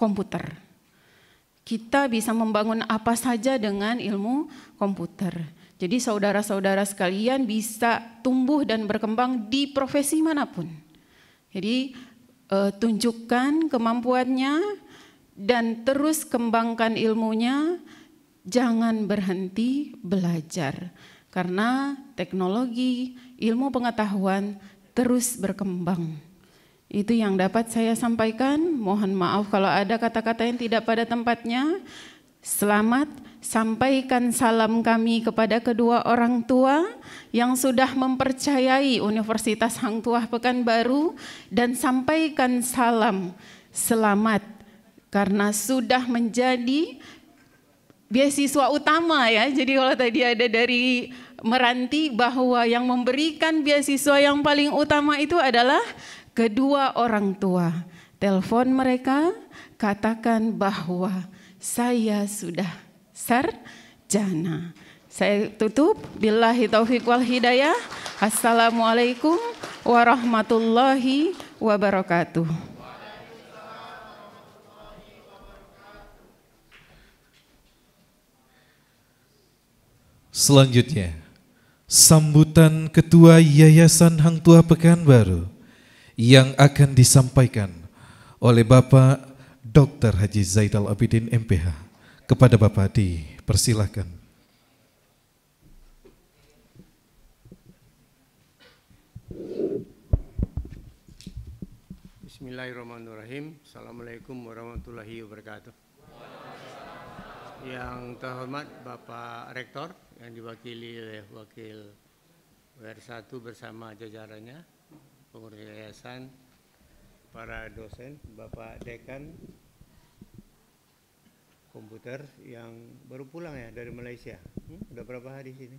komputer. Kita bisa membangun apa saja dengan ilmu komputer. Jadi saudara-saudara sekalian bisa tumbuh dan berkembang di profesi manapun. Jadi tunjukkan kemampuannya dan terus kembangkan ilmunya, jangan berhenti belajar. Karena teknologi, ilmu pengetahuan terus berkembang. Itu yang dapat saya sampaikan. Mohon maaf kalau ada kata-kata yang tidak pada tempatnya. Selamat, sampaikan salam kami kepada kedua orang tua yang sudah mempercayai Universitas Hang Tuah Pekanbaru, dan sampaikan salam selamat karena sudah menjadi beasiswa utama ya. Jadi kalau tadi ada dari Meranti bahwa yang memberikan beasiswa yang paling utama itu adalah kedua orang tua. Telepon mereka, katakan bahwa saya sudah sarjana. Saya tutup, billahi taufiq wal hidayah. Assalamualaikum warahmatullahi wabarakatuh.
Selanjutnya, sambutan Ketua Yayasan Hang Tuah Pekanbaru yang akan disampaikan oleh Bapak Dr. Haji Zainal Abidin MPH. Kepada Bapak dipersilakan.
Bismillahirrahmanirrahim. Assalamualaikum warahmatullahi wabarakatuh. Yang terhormat Bapak Rektor yang diwakili oleh Wakil WR1 bersama jajarannya, pengurus yayasan, para dosen, Bapak Dekan komputer yang baru pulang ya dari Malaysia. Udah berapa hari di sini?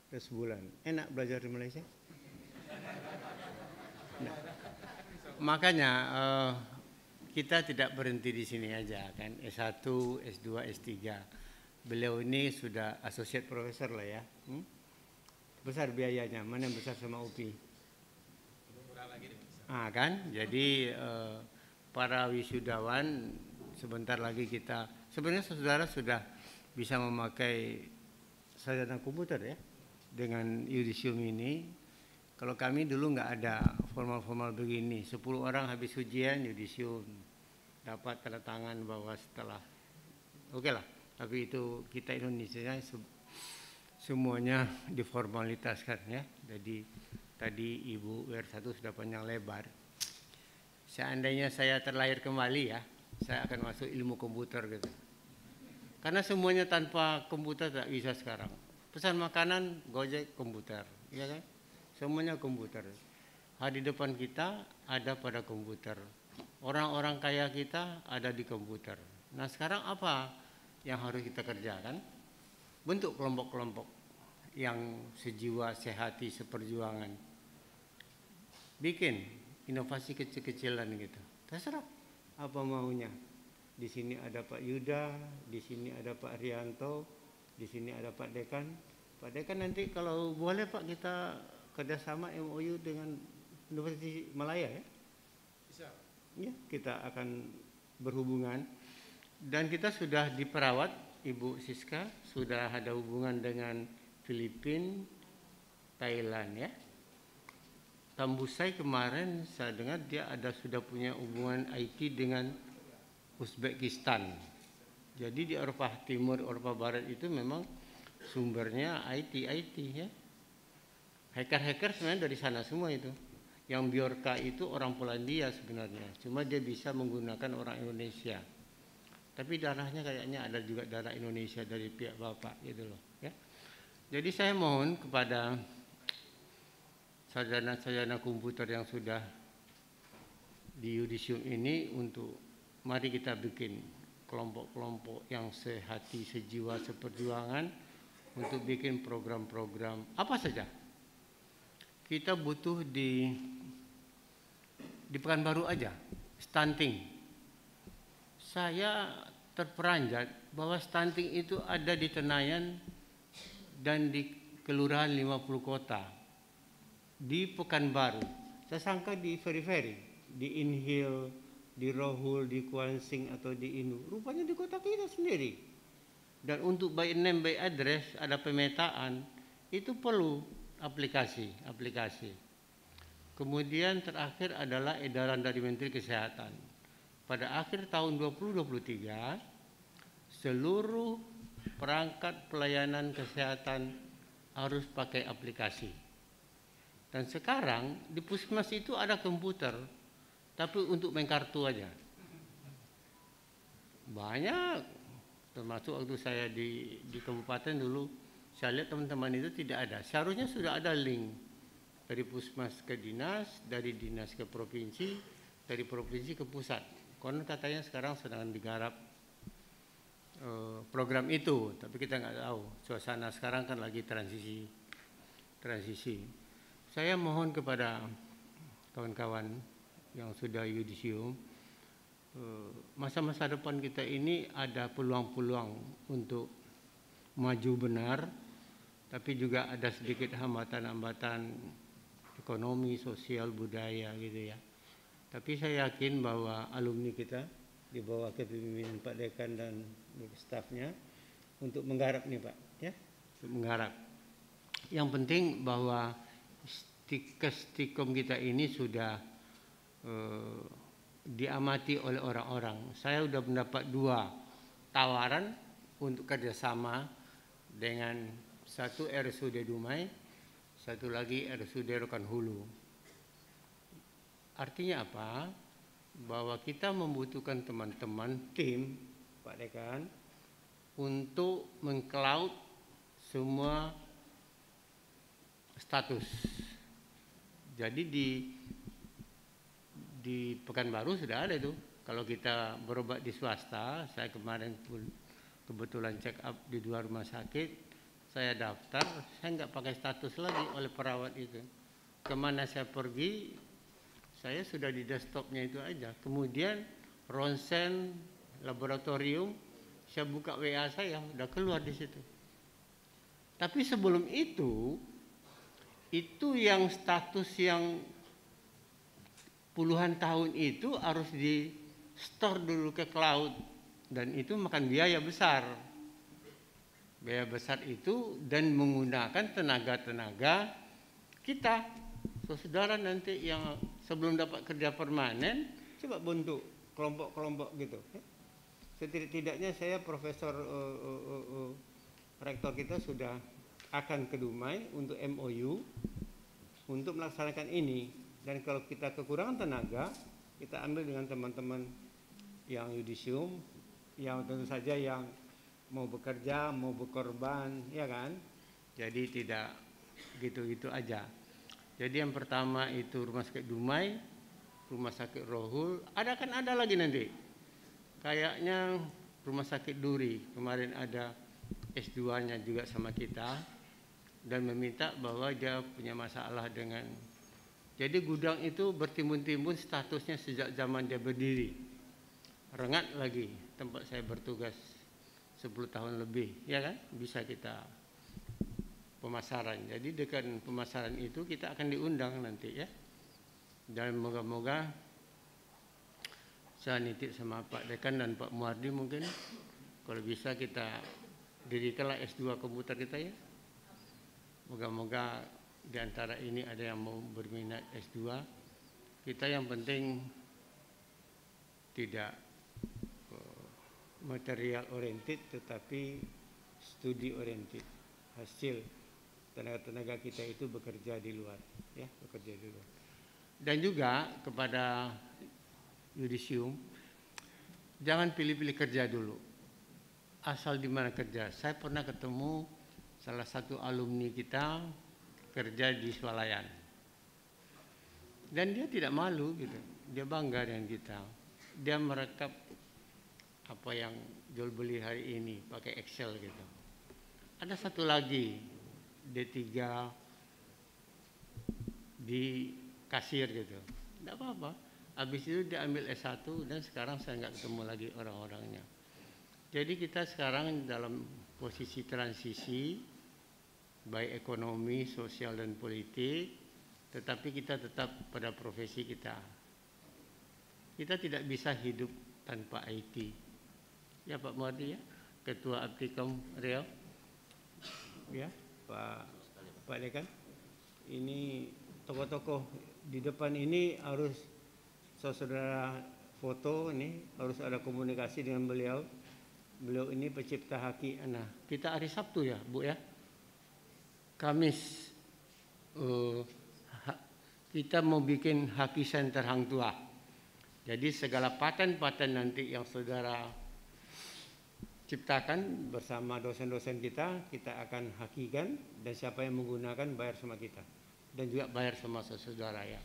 Udah sebulan. Enak belajar di Malaysia? Nah, makanya kita tidak berhenti di sini aja kan, S1, S2, S3. Beliau ini sudah associate professor lah ya. Besar biayanya, mana yang besar sama UPI? Kan, jadi para wisudawan sebentar lagi kita, sebenarnya saudara sudah bisa memakai sarjana komputer ya dengan yudisium ini. Kalau kami dulu nggak ada formal-formal begini, 10 orang habis ujian yudisium, dapat tanda tangan bahwa setelah, oke lah. Tapi itu kita Indonesia semuanya diformalitaskan ya. Jadi tadi Ibu WR1 sudah panjang lebar. Seandainya saya terlahir kembali ya, saya akan masuk ilmu komputer gitu. Karena semuanya tanpa komputer tak bisa sekarang. Pesan makanan, Gojek, komputer, ya kan? Semuanya komputer. Di depan kita ada pada komputer. Orang-orang kaya kita ada di komputer. Nah sekarang apa yang harus kita kerjakan? Bentuk kelompok-kelompok yang sejiwa, sehati, seperjuangan. Bikin inovasi kecil-kecilan gitu. Terserah apa maunya. Di sini ada Pak Yuda, di sini ada Pak Rianto, di sini ada Pak Dekan. Pak Dekan nanti kalau boleh Pak kita kerjasama MOU dengan Universitas Malaya ya. Bisa. Ya, kita akan berhubungan dan kita sudah diperawat Ibu Siska, sudah ada hubungan dengan Filipina, Thailand ya. Tambusai kemarin saya dengar dia sudah punya hubungan IT dengan Uzbekistan. Jadi di Eropa Timur, Eropa Barat itu memang sumbernya IT ya. Hacker sebenarnya dari sana semua itu. Yang Bjorka itu orang Polandia sebenarnya, cuma dia bisa menggunakan orang Indonesia. Tapi darahnya kayaknya ada juga darah Indonesia dari pihak bapak gitu loh. Ya. Jadi saya mohon kepada sarjana-sarjana komputer yang sudah di yudisium ini untuk mari kita bikin kelompok-kelompok yang sehati, sejiwa, seperjuangan untuk bikin program-program apa saja. Kita butuh di Pekanbaru aja, stunting. Saya terperanjat bahwa stunting itu ada di Tenayan dan di kelurahan 50 kota. Di Pekanbaru. Saya sangka di Ferry, di Inhil, di Rohul, di Kuansing atau di Inu. Rupanya di kota kita sendiri. Dan untuk by name, by address, ada pemetaan, itu perlu aplikasi. Kemudian terakhir adalah edaran dari Menteri Kesehatan. Pada akhir tahun 2023, seluruh perangkat pelayanan kesehatan harus pakai aplikasi. Dan sekarang di puskesmas itu ada komputer, tapi untuk main kartu aja. Banyak, termasuk waktu saya di kabupaten dulu, saya lihat teman-teman itu tidak ada. Seharusnya sudah ada link dari puskesmas ke dinas, dari dinas ke provinsi, dari provinsi ke pusat. Konon katanya sekarang sedang digarap program itu, tapi kita nggak tahu. Suasana sekarang kan lagi transisi. Saya mohon kepada kawan-kawan yang sudah yudisium, masa-masa depan kita ini ada peluang-peluang untuk maju benar, tapi juga ada sedikit hambatan-hambatan ekonomi, sosial, budaya gitu ya. Tapi saya yakin bahwa alumni kita di bawah kepemimpinan Pak Dekan dan stafnya untuk menggarap nih Pak, ya, untuk menggarap. Yang penting bahwa Stikom kita ini sudah diamati oleh orang-orang. Saya sudah mendapat 2 tawaran untuk kerjasama dengan satu RSUD Dumai, satu lagi RSUD Rokan Hulu. Artinya apa? Bahwa kita membutuhkan teman-teman tim Pak Dekan untuk mengcloud semua status. Jadi di Pekanbaru sudah ada itu. Kalau kita berobat di swasta, saya kemarin pun kebetulan check up di 2 rumah sakit, saya daftar, saya nggak pakai status lagi oleh perawat itu. Kemana saya pergi, saya sudah di desktopnya itu aja. Kemudian ronsen, laboratorium, saya buka WA saya, udah keluar di situ. Tapi sebelum itu yang status yang puluhan tahun itu harus di store dulu ke cloud. Dan itu makan biaya besar. Biaya besar itu dan menggunakan tenaga-tenaga kita. Saudara nanti yang sebelum dapat kerja permanen, coba bentuk kelompok-kelompok gitu. Setidak-tidaknya saya Profesor Rektor kita sudah akan ke Dumai untuk MOU untuk melaksanakan ini. Dan kalau kita kekurangan tenaga, kita ambil dengan teman-teman yang yudisium, yang tentu saja yang mau bekerja, mau berkorban, ya kan? Jadi tidak gitu-gitu aja. Jadi yang pertama itu Rumah Sakit Dumai, Rumah Sakit Rohul, ada lagi nanti. Kayaknya Rumah Sakit Duri, kemarin ada S2-nya juga sama kita dan meminta bahwa dia punya masalah dengan. Jadi gudang itu bertimbun-timbun statusnya sejak zaman dia berdiri. Rengat lagi tempat saya bertugas 10 tahun lebih, ya kan? Bisa kita pemasaran. Jadi dengan pemasaran itu kita akan diundang nanti ya. Dan moga-moga saya nitip sama Pak Dekan dan Pak Muardi mungkin kalau bisa kita dirikanlah S2 komputer kita ya. Moga-moga di antara ini ada yang mau berminat S2. Kita yang penting tidak material oriented tetapi studi oriented. Hasil tenaga-tenaga kita itu bekerja di luar ya, bekerja di luar. Dan juga kepada yudisium, jangan pilih-pilih kerja dulu. Asal di mana kerja. Saya pernah ketemu salah satu alumni kita kerja di Swalayan. Dan dia tidak malu gitu. Dia bangga dengan kita. Dia merekap apa yang jual beli hari ini pakai Excel gitu. Ada satu lagi D3 di kasir gitu. Tidak apa-apa. Habis itu dia ambil S1 dan sekarang saya nggak ketemu lagi orang-orangnya. Jadi kita sekarang dalam posisi transisi baik ekonomi, sosial dan politik, tetapi kita tetap pada profesi kita. Kita tidak bisa hidup tanpa IT. Ya Pak Muardi ya, Ketua Aptikom Riau. Ya, Pak Dekan. Ini tokoh-tokoh di depan ini harus saudara foto ini, harus ada komunikasi dengan beliau. Beliau ini pencipta haki anak. Kita hari Sabtu ya, Bu ya. Kamis kita mau bikin haki center Hang Tuah. Jadi segala paten-paten nanti yang saudara ciptakan bersama dosen-dosen kita akan hakikan dan siapa yang menggunakan bayar sama kita dan juga bayar sama saudara ya.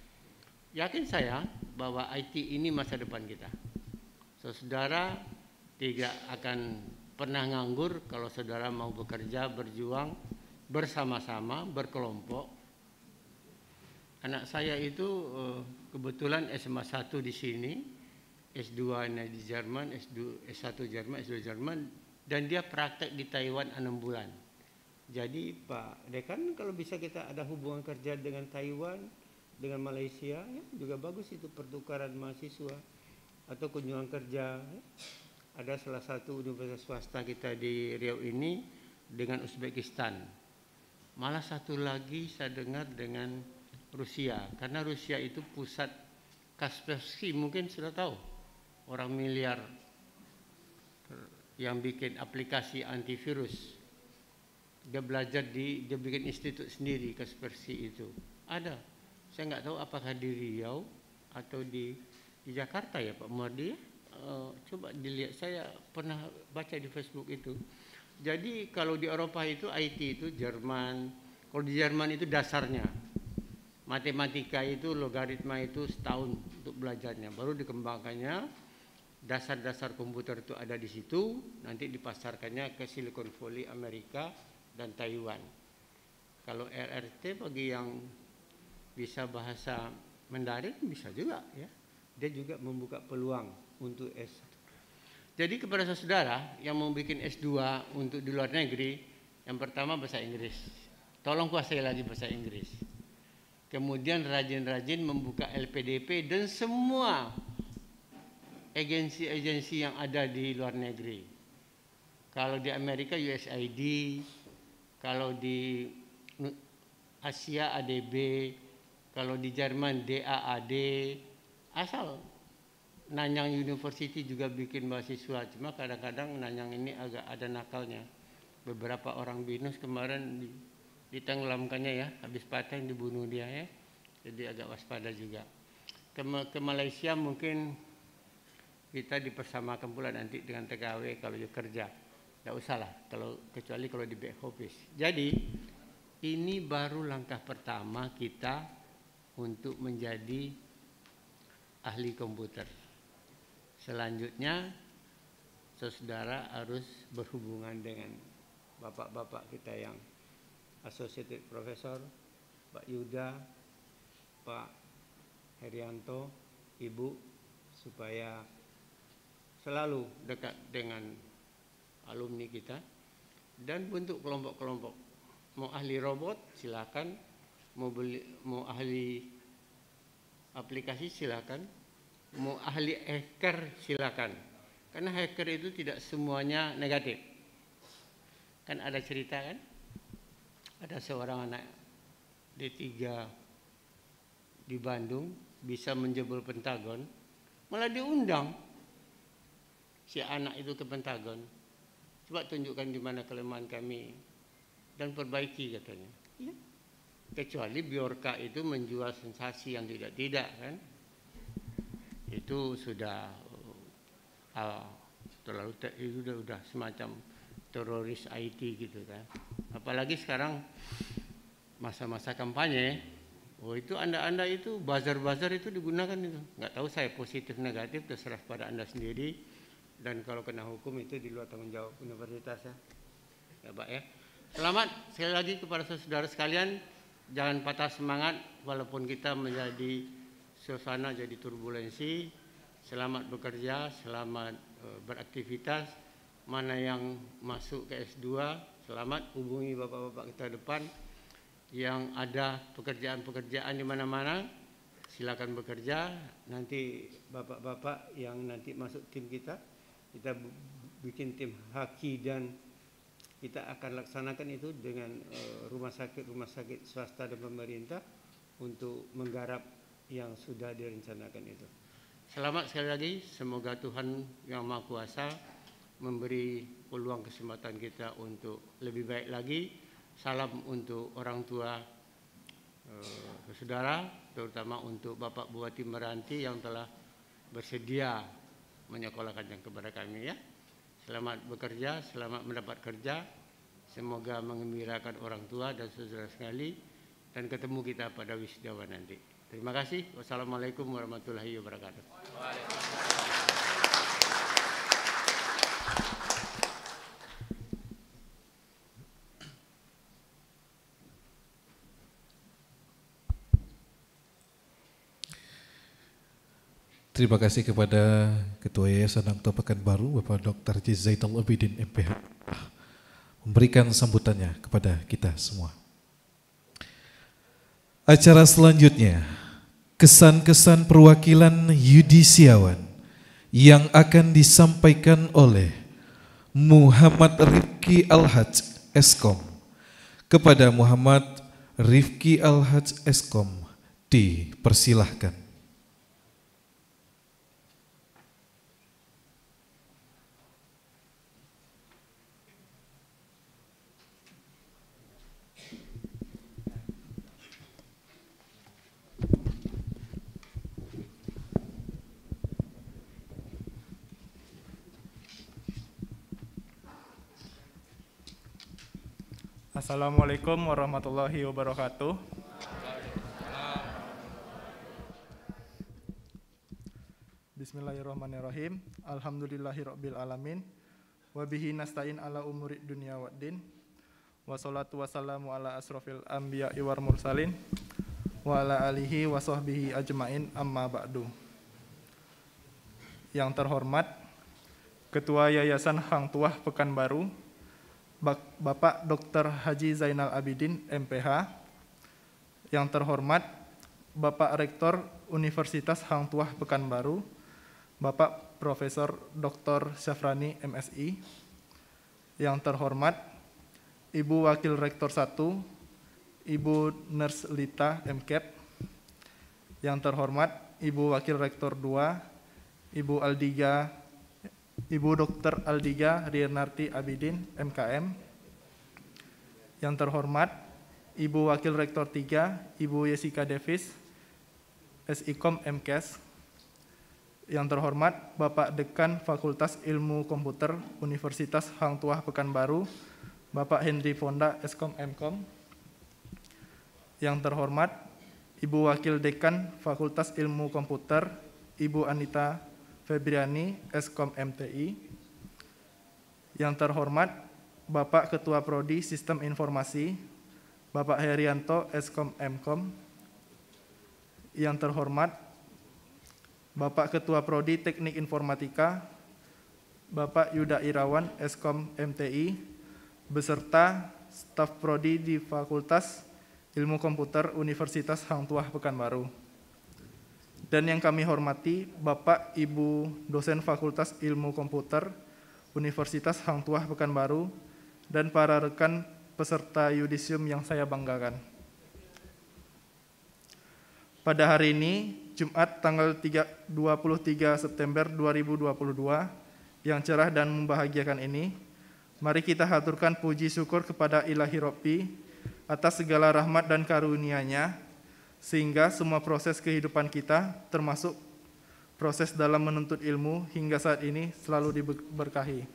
Yakin saya bahwa IT ini masa depan kita. Saudara tidak akan pernah nganggur kalau saudara mau bekerja, berjuang bersama-sama, berkelompok. Anak saya itu kebetulan SMA 1 di sini, S2-nya di Jerman, S1 Jerman, S2 Jerman, dan dia praktek di Taiwan 6 bulan. Jadi Pak Dekan kalau bisa kita ada hubungan kerja dengan Taiwan, dengan Malaysia, ya, juga bagus itu pertukaran mahasiswa atau kunjungan kerja. Ya. Ada salah satu universitas swasta kita di Riau ini dengan Uzbekistan. Malah satu lagi saya dengar dengan Rusia, karena Rusia itu pusat Kaspersky, mungkin sudah tahu, orang miliar yang bikin aplikasi antivirus. Dia belajar dia bikin institut sendiri Kaspersky itu. Ada. Saya nggak tahu apakah di Riau atau di Jakarta ya Pak Muardi. Coba dilihat, saya pernah baca di Facebook itu. Jadi kalau di Eropa itu IT itu Jerman, kalau di Jerman itu dasarnya. Matematika itu logaritma itu setahun untuk belajarnya, baru dikembangkannya. Dasar-dasar komputer itu ada di situ, nanti dipasarkannya ke Silicon Valley Amerika dan Taiwan. Kalau RRT bagi yang bisa bahasa Mandarin bisa juga ya. Dia juga membuka peluang untuk S1. Jadi kepada saudara yang mau bikin S2 untuk di luar negeri, yang pertama bahasa Inggris. Tolong kuasai lagi bahasa Inggris. Kemudian rajin-rajin membuka LPDP dan semua agensi-agensi yang ada di luar negeri. Kalau di Amerika USAID, kalau di Asia ADB, kalau di Jerman DAAD, asal Nanyang University juga bikin mahasiswa, cuma kadang-kadang Nanyang ini agak ada nakalnya. Beberapa orang BINUS kemarin ditenggelamkannya ya, habis paten dibunuh dia ya, jadi agak waspada juga. Ke Malaysia mungkin kita dipersamakan pula nanti dengan TKW kalau dia kerja, tidak usah lah, kecuali kalau di back office. Jadi ini baru langkah pertama kita untuk menjadi ahli komputer. Selanjutnya, saudara harus berhubungan dengan bapak-bapak kita yang Associate Profesor, Pak Yuda, Pak Herianto, Ibu, supaya selalu dekat dengan alumni kita dan bentuk kelompok-kelompok. Mau ahli robot silakan, mau ahli aplikasi silakan, mau ahli hacker silakan. Karena hacker itu tidak semuanya negatif. Kan ada cerita kan? Ada seorang anak D3 di Bandung bisa menjebol Pentagon, malah diundang si anak itu ke Pentagon. Coba tunjukkan di mana kelemahan kami dan perbaiki katanya. Ya. Kecuali Bjorka itu menjual sensasi yang tidak-tidak kan. Itu sudah terlalu itu udah semacam teroris IT gitu kan. Apalagi sekarang masa-masa kampanye, oh itu anda itu buzzer itu digunakan itu. Nggak tahu saya positif negatif terserah pada anda sendiri. Dan kalau kena hukum itu di luar tanggung jawab universitas ya. Ya Pak ya. Selamat sekali lagi kepada saudara sekalian. Jangan patah semangat walaupun kita menjadi suasana jadi turbulensi. Selamat bekerja, selamat beraktivitas. Mana yang masuk ke S2, selamat hubungi bapak-bapak kita depan. Yang ada pekerjaan-pekerjaan di mana-mana, silakan bekerja. Nanti bapak-bapak yang nanti masuk tim kita bikin tim haki dan kita akan laksanakan itu dengan rumah sakit swasta dan pemerintah untuk menggarap yang sudah direncanakan itu. Selamat sekali lagi, semoga Tuhan Yang Maha Kuasa memberi peluang kesempatan kita untuk lebih baik lagi. Salam untuk orang tua saudara, terutama untuk Bapak Bupati Meranti yang telah bersedia menyekolahkannya kepada kami ya. Selamat bekerja, selamat mendapat kerja. Semoga mengembirakan orang tua dan saudara sekali dan ketemu kita pada wisudawan nanti. Terima kasih. Wassalamualaikum warahmatullahi wabarakatuh.
Terima kasih kepada Ketua Yayasan Hang Tuah Pekanbaru, Bapak Dr. Haji Zainal Abidin MPH, memberikan sambutannya kepada kita semua. Acara selanjutnya, kesan-kesan perwakilan yudisiawan yang akan disampaikan oleh Muhammad Rifki Al-Haj Eskom. Kepada Muhammad Rifki Al-Haj Eskom dipersilahkan.
Assalamualaikum warahmatullahi wabarakatuh. Bismillahirrahmanirrahim. Alhamdulillahirabbil alamin. Wa bihi nasta'in ala umuri dunya waddin. Wassalatu wassalamu ala asrofil anbiya'i wal mursalin wa ala alihi wa sahbihi ajmain amma ba'du. Yang terhormat Ketua Yayasan Hang Tuah Pekanbaru, Bapak Dr. Haji Zainal Abidin MPH. Yang terhormat Bapak Rektor Universitas Hang Tuah Pekanbaru, Bapak Profesor Dr. Syafrani MSI. Yang terhormat Ibu Wakil Rektor 1, Ibu Nurse Lita MKEP. Yang terhormat Ibu Wakil Rektor 2, Ibu Dr. Aldiga Riernarti Abidin MKM. Yang terhormat Ibu Wakil Rektor 3, Ibu Yesika Davis SIKOM MKes. Yang terhormat Bapak Dekan Fakultas Ilmu Komputer Universitas Hang Tuah Pekanbaru, Bapak Henry Fonda Eskom MKom. Yang terhormat Ibu Wakil Dekan Fakultas Ilmu Komputer, Ibu Anita Febriani, Eskom MTI. Yang terhormat Bapak Ketua Prodi Sistem Informasi, Bapak Herianto, Eskom Mkom. Yang terhormat Bapak Ketua Prodi Teknik Informatika, Bapak Yuda Irawan, Eskom MTI, beserta staf Prodi di Fakultas Ilmu Komputer Universitas Hang Tuah Pekanbaru. Dan yang kami hormati Bapak Ibu dosen Fakultas Ilmu Komputer Universitas Hang Tuah Pekanbaru dan para rekan peserta yudisium yang saya banggakan. Pada hari ini, Jumat tanggal 23 September 2022, yang cerah dan membahagiakan ini, mari kita haturkan puji syukur kepada Ilahi Robbi atas segala rahmat dan karunia-Nya, sehingga semua proses kehidupan kita, termasuk proses dalam menuntut ilmu hingga saat ini selalu diberkahi.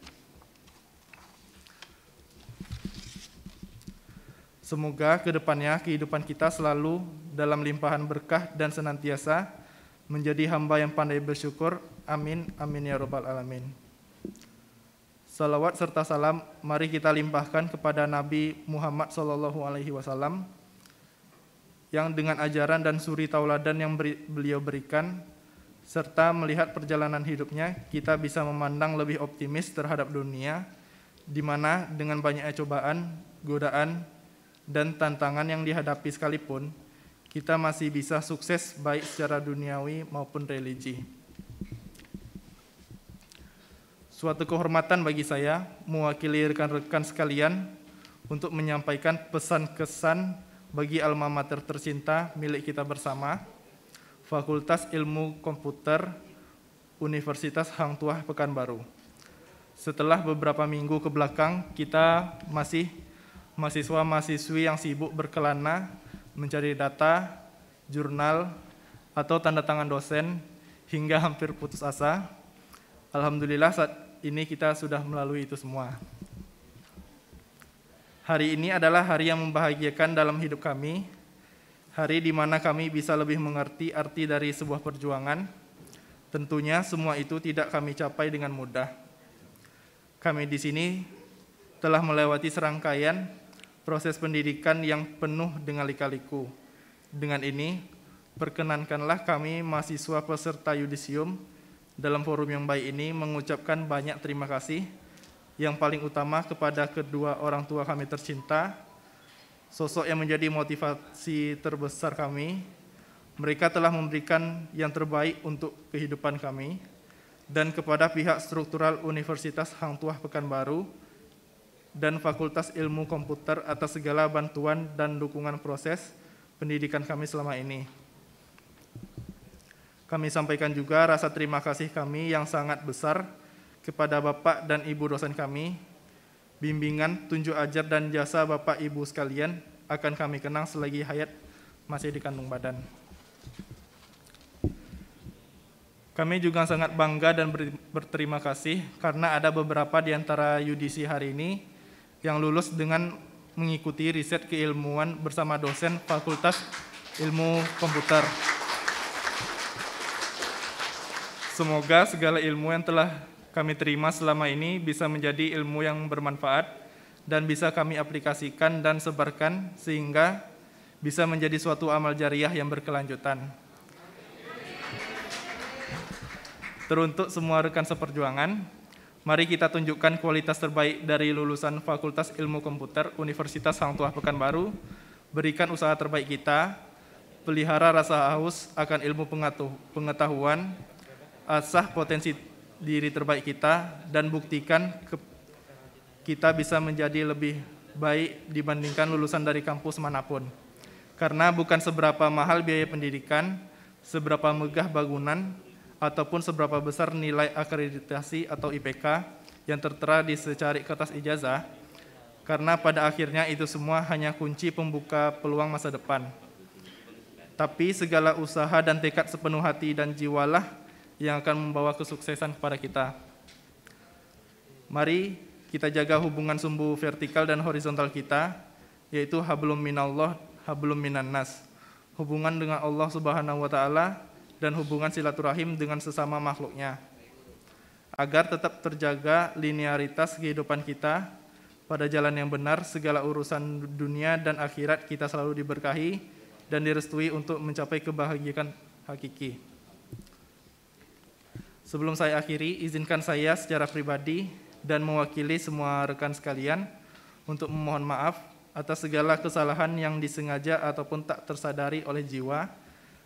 Semoga ke depannya kehidupan kita selalu dalam limpahan berkah dan senantiasa menjadi hamba yang pandai bersyukur. Amin, amin ya rabbal alamin. Salawat serta salam mari kita limpahkan kepada Nabi Muhammad SAW yang dengan ajaran dan suri tauladan yang beliau berikan, serta melihat perjalanan hidupnya, kita bisa memandang lebih optimis terhadap dunia, di mana dengan banyaknya cobaan, godaan, dan tantangan yang dihadapi sekalipun, kita masih bisa sukses baik secara duniawi maupun religi. Suatu kehormatan bagi saya mewakili rekan-rekan sekalian untuk menyampaikan pesan-kesan bagi alma mater tercinta milik kita bersama, Fakultas Ilmu Komputer Universitas Hang Tuah Pekanbaru. Setelah beberapa minggu ke belakang, kita masih mahasiswa-mahasiswi yang sibuk berkelana mencari data, jurnal, atau tanda tangan dosen hingga hampir putus asa. Alhamdulillah saat ini kita sudah melalui itu semua. Hari ini adalah hari yang membahagiakan dalam hidup kami, hari di mana kami bisa lebih mengerti arti dari sebuah perjuangan. Tentunya semua itu tidak kami capai dengan mudah. Kami di sini telah melewati serangkaian proses pendidikan yang penuh dengan lika-liku. Dengan ini, perkenankanlah kami mahasiswa peserta yudisium dalam forum yang baik ini mengucapkan banyak terima kasih. Yang paling utama kepada kedua orang tua kami tercinta, sosok yang menjadi motivasi terbesar kami. Mereka telah memberikan yang terbaik untuk kehidupan kami. Dan kepada pihak struktural Universitas Hang Tuah Pekanbaru dan Fakultas Ilmu Komputer atas segala bantuan dan dukungan proses pendidikan kami selama ini. Kami sampaikan juga rasa terima kasih kami yang sangat besar kepada Bapak dan Ibu dosen kami. Bimbingan, tunjuk ajar, dan jasa Bapak Ibu sekalian akan kami kenang selagi hayat masih di kandung badan. Kami juga sangat bangga dan berterima kasih karena ada beberapa di antara yudisi hari ini yang lulus dengan mengikuti riset keilmuan bersama dosen Fakultas Ilmu Komputer. Semoga segala ilmu yang telah kami terima selama ini bisa menjadi ilmu yang bermanfaat dan bisa kami aplikasikan dan sebarkan sehingga bisa menjadi suatu amal jariah yang berkelanjutan. Teruntuk semua rekan seperjuangan, mari kita tunjukkan kualitas terbaik dari lulusan Fakultas Ilmu Komputer Universitas Hang Tuah Pekanbaru, berikan usaha terbaik kita, pelihara rasa haus akan ilmu pengetahuan, asah potensi diri terbaik kita, dan buktikan kita bisa menjadi lebih baik dibandingkan lulusan dari kampus manapun. Karena bukan seberapa mahal biaya pendidikan, seberapa megah bangunan, ataupun seberapa besar nilai akreditasi atau IPK yang tertera di secari kertas ijazah, karena pada akhirnya itu semua hanya kunci pembuka peluang masa depan. Tapi segala usaha dan tekad sepenuh hati dan jiwalah yang akan membawa kesuksesan kepada kita. Mari kita jaga hubungan sumbu vertikal dan horizontal kita, yaitu hablum minallah, hablum minan nas, hubungan dengan Allah Subhanahu wa taala dan hubungan silaturahim dengan sesama makhluknya. Agar tetap terjaga linearitas kehidupan kita pada jalan yang benar, segala urusan dunia dan akhirat kita selalu diberkahi dan direstui untuk mencapai kebahagiaan hakiki. Sebelum saya akhiri, izinkan saya secara pribadi dan mewakili semua rekan sekalian untuk memohon maaf atas segala kesalahan yang disengaja ataupun tak tersadari oleh jiwa,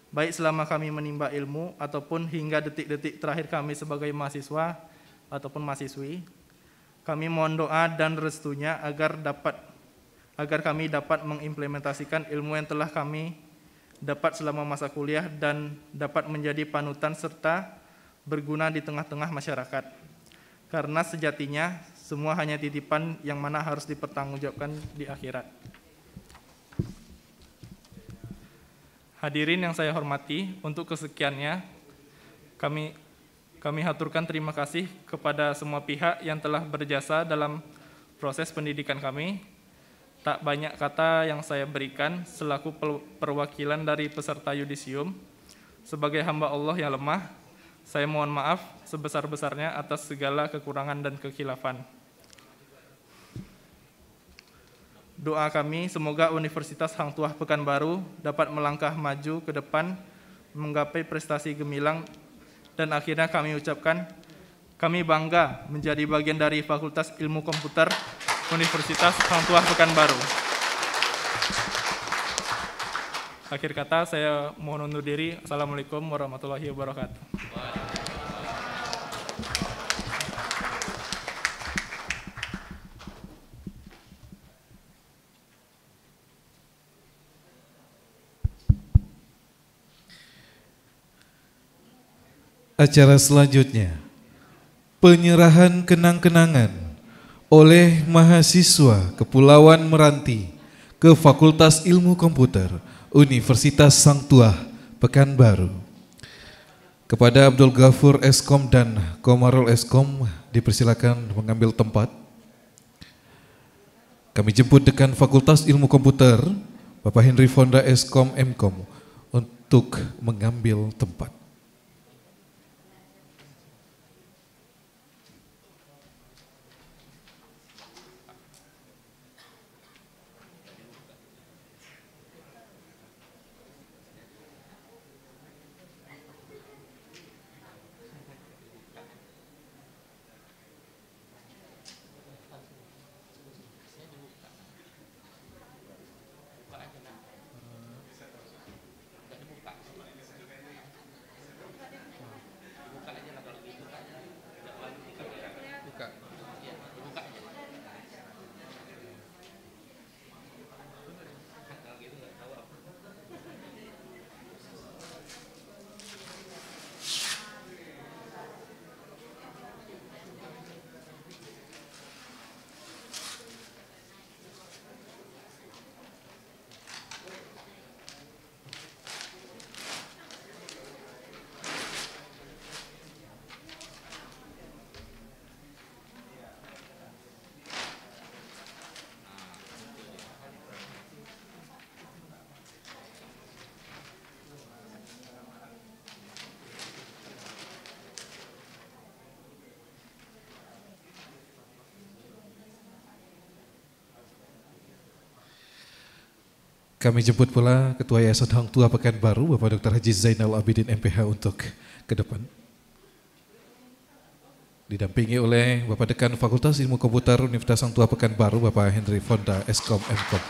baik selama kami menimba ilmu ataupun hingga detik-detik terakhir kami sebagai mahasiswa ataupun mahasiswi. Kami mohon doa dan restunya agar kami dapat mengimplementasikan ilmu yang telah kami dapat selama masa kuliah dan dapat menjadi panutan serta berguna di tengah-tengah masyarakat. Karena sejatinya semua hanya titipan yang mana harus dipertanggungjawabkan di akhirat. Hadirin yang saya hormati, untuk kesekiannya kami haturkan terima kasih kepada semua pihak yang telah berjasa dalam proses pendidikan kami. Tak banyak kata yang saya berikan selaku perwakilan dari peserta yudisium. Sebagai hamba Allah yang lemah, saya mohon maaf sebesar-besarnya atas segala kekurangan dan kekhilafan. Doa kami semoga Universitas Hang Tuah Pekanbaru dapat melangkah maju ke depan, menggapai prestasi gemilang, dan akhirnya kami ucapkan, kami bangga menjadi bagian dari Fakultas Ilmu Komputer Universitas Hang Tuah Pekanbaru. Akhir kata saya mohon undur diri. Assalamualaikum warahmatullahi wabarakatuh.
Acara selanjutnya, penyerahan kenang-kenangan oleh mahasiswa Kepulauan Meranti ke Fakultas Ilmu Komputer Universitas Hang Tuah Pekanbaru. Kepada Abdul Ghafur Eskom dan Komarul Eskom dipersilakan mengambil tempat. Kami jemput Dekan Fakultas Ilmu Komputer Bapak Henry Fonda Eskom Mkom untuk mengambil tempat. Kami jemput pula Ketua Yayasan Hang Tuah Pekanbaru, Bapak Dr. Haji Zainal Abidin MPH untuk ke depan. Didampingi oleh Bapak Dekan Fakultas Ilmu Komputer Universitas Hang Tuah Pekanbaru, Bapak Henry Fonda Eskom Mkom.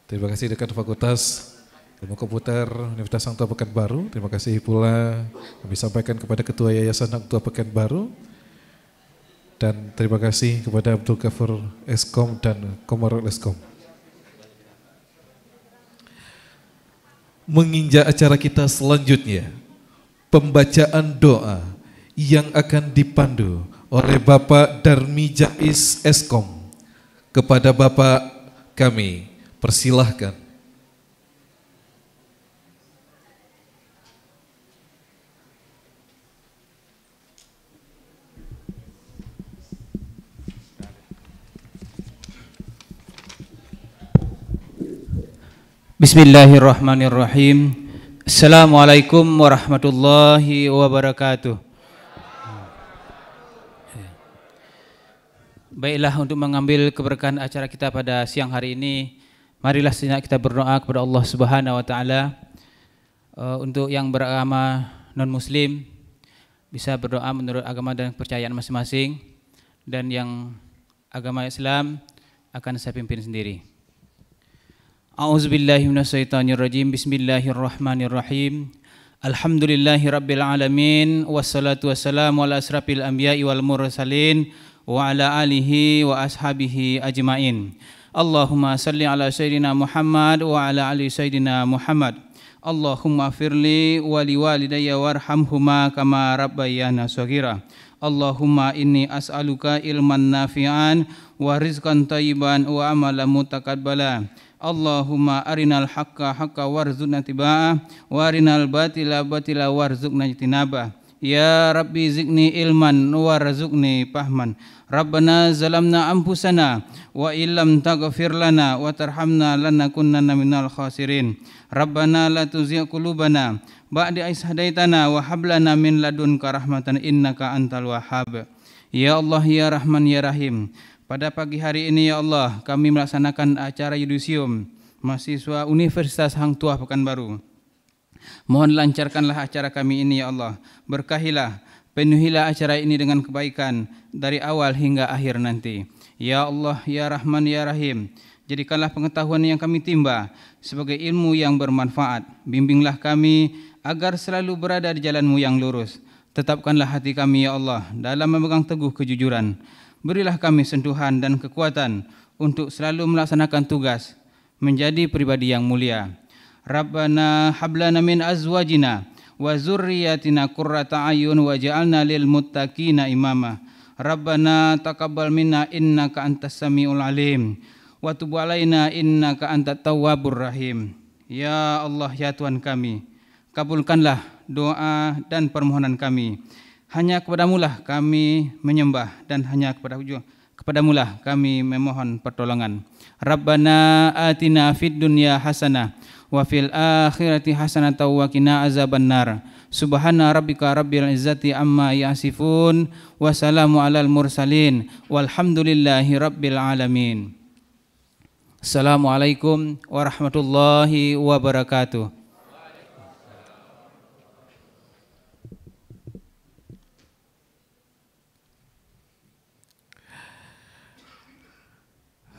Terima kasih dekan Fakultas Ilmu Komputer Universitas Hang Tuah Pekanbaru. Terima kasih pula kami sampaikan kepada Ketua Yayasan Hang Tuah Pekanbaru. Dan terima kasih kepada Abdul Ghafur Eskom dan Komarul Eskom. Menginjak acara kita selanjutnya, pembacaan doa yang akan dipandu oleh Bapak Darmi Jais Eskom. Kepada Bapak kami persilahkan.
Bismillahirrahmanirrahim. Assalamualaikum warahmatullahi wabarakatuh. Baiklah, untuk mengambil keberkahan acara kita pada siang hari ini, marilah sejenak kita berdoa kepada Allah Subhanahu wa taala. Untuk yang beragama non-muslim bisa berdoa menurut agama dan kepercayaan masing-masing, dan yang agama Islam akan saya pimpin sendiri. A'udzubillahi minasyaitonirrajim. Bismillahirrahmanirrahim. Alhamdulillahi rabbil alamin, wassalatu wassalamu ala asrafil anbiya'i wal mursalin wa ala alihi wa ashabihi ajmain. Allahumma salli ala sayyidina Muhammad wa ala ali sayyidina Muhammad. Allahumma firli wa liwalidayya warhamhuma kama rabbayana shaghira. Allahumma inni as'aluka ilman nafi'an wa rizqan thayyiban wa amalan mutaqabbala. Allahumma arinal haqqa haqqa warzuqna tiba'ah wa arinal batila batila warzuqna ijtinabah. Ya Rabbi zidni ilman warzuqni fahman. Rabbana zalamna anfusana wa illam taghfir lana wa tarhamna lanakunanna minal khasirin. Rabbana la tuzigh qulubana ba'da idh hadaitana wa hab lana min ladunka rahmatan innaka antal wahhab. Ya Allah ya Rahman ya Rahim. Pada pagi hari ini ya Allah, kami melaksanakan acara yudisium mahasiswa Universitas Hang Tuah Pekanbaru. Mohon lancarkanlah acara kami ini ya Allah. Berkahilah, penuhilah acara ini dengan kebaikan dari awal hingga akhir nanti. Ya Allah, ya Rahman, ya Rahim. Jadikanlah pengetahuan yang kami timba sebagai ilmu yang bermanfaat. Bimbinglah kami agar selalu berada di jalan-Mu yang lurus. Tetapkanlah hati kami ya Allah dalam memegang teguh kejujuran. Berilah kami sentuhan dan kekuatan untuk selalu melaksanakan tugas menjadi pribadi yang mulia. Rabbana hablana min azwajina wa zurriyatina qurrata ayun waj'alna lil muttaqina imama. Rabbana taqabbal minna innaka antas samiul alim wa tub alaina innaka antat tawwabur rahim. Ya Allah ya Tuhan kami, kabulkanlah doa dan permohonan kami. Hanya kepadamulah kami menyembah dan hanya kepadamulah kami memohon pertolongan. Rabbana atina fid dunya hasanah wa fil akhirati hasanah wa qina azabannar. Subhana rabbika rabbil izzati amma yasifun wa salamu alal mursalin walhamdulillahi rabbil alamin. Assalamualaikum warahmatullahi wabarakatuh.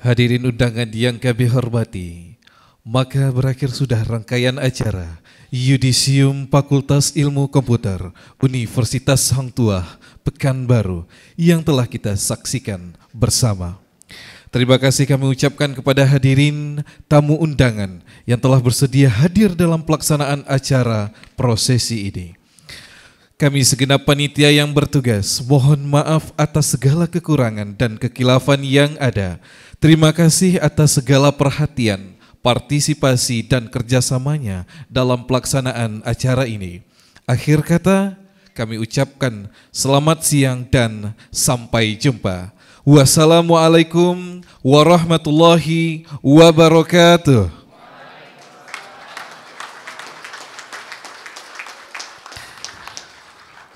Hadirin undangan yang kami hormati, maka berakhir sudah rangkaian acara Yudisium Fakultas Ilmu Komputer Universitas Hang Tuah Pekanbaru yang telah kita saksikan bersama. Terima kasih kami ucapkan kepada hadirin tamu undangan yang telah bersedia hadir dalam pelaksanaan acara prosesi ini. Kami segenap panitia yang bertugas mohon maaf atas segala kekurangan dan kekilafan yang ada. Terima kasih atas segala perhatian, partisipasi dan kerjasamanya dalam pelaksanaan acara ini. Akhir kata, kami ucapkan selamat siang dan sampai jumpa. Wassalamualaikum warahmatullahi wabarakatuh.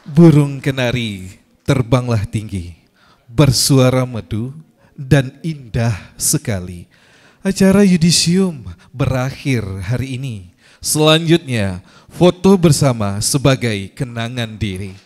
Burung kenari terbanglah tinggi, bersuara merdu dan indah sekali. Acara yudisium berakhir hari ini. Selanjutnya, foto bersama sebagai kenangan diri.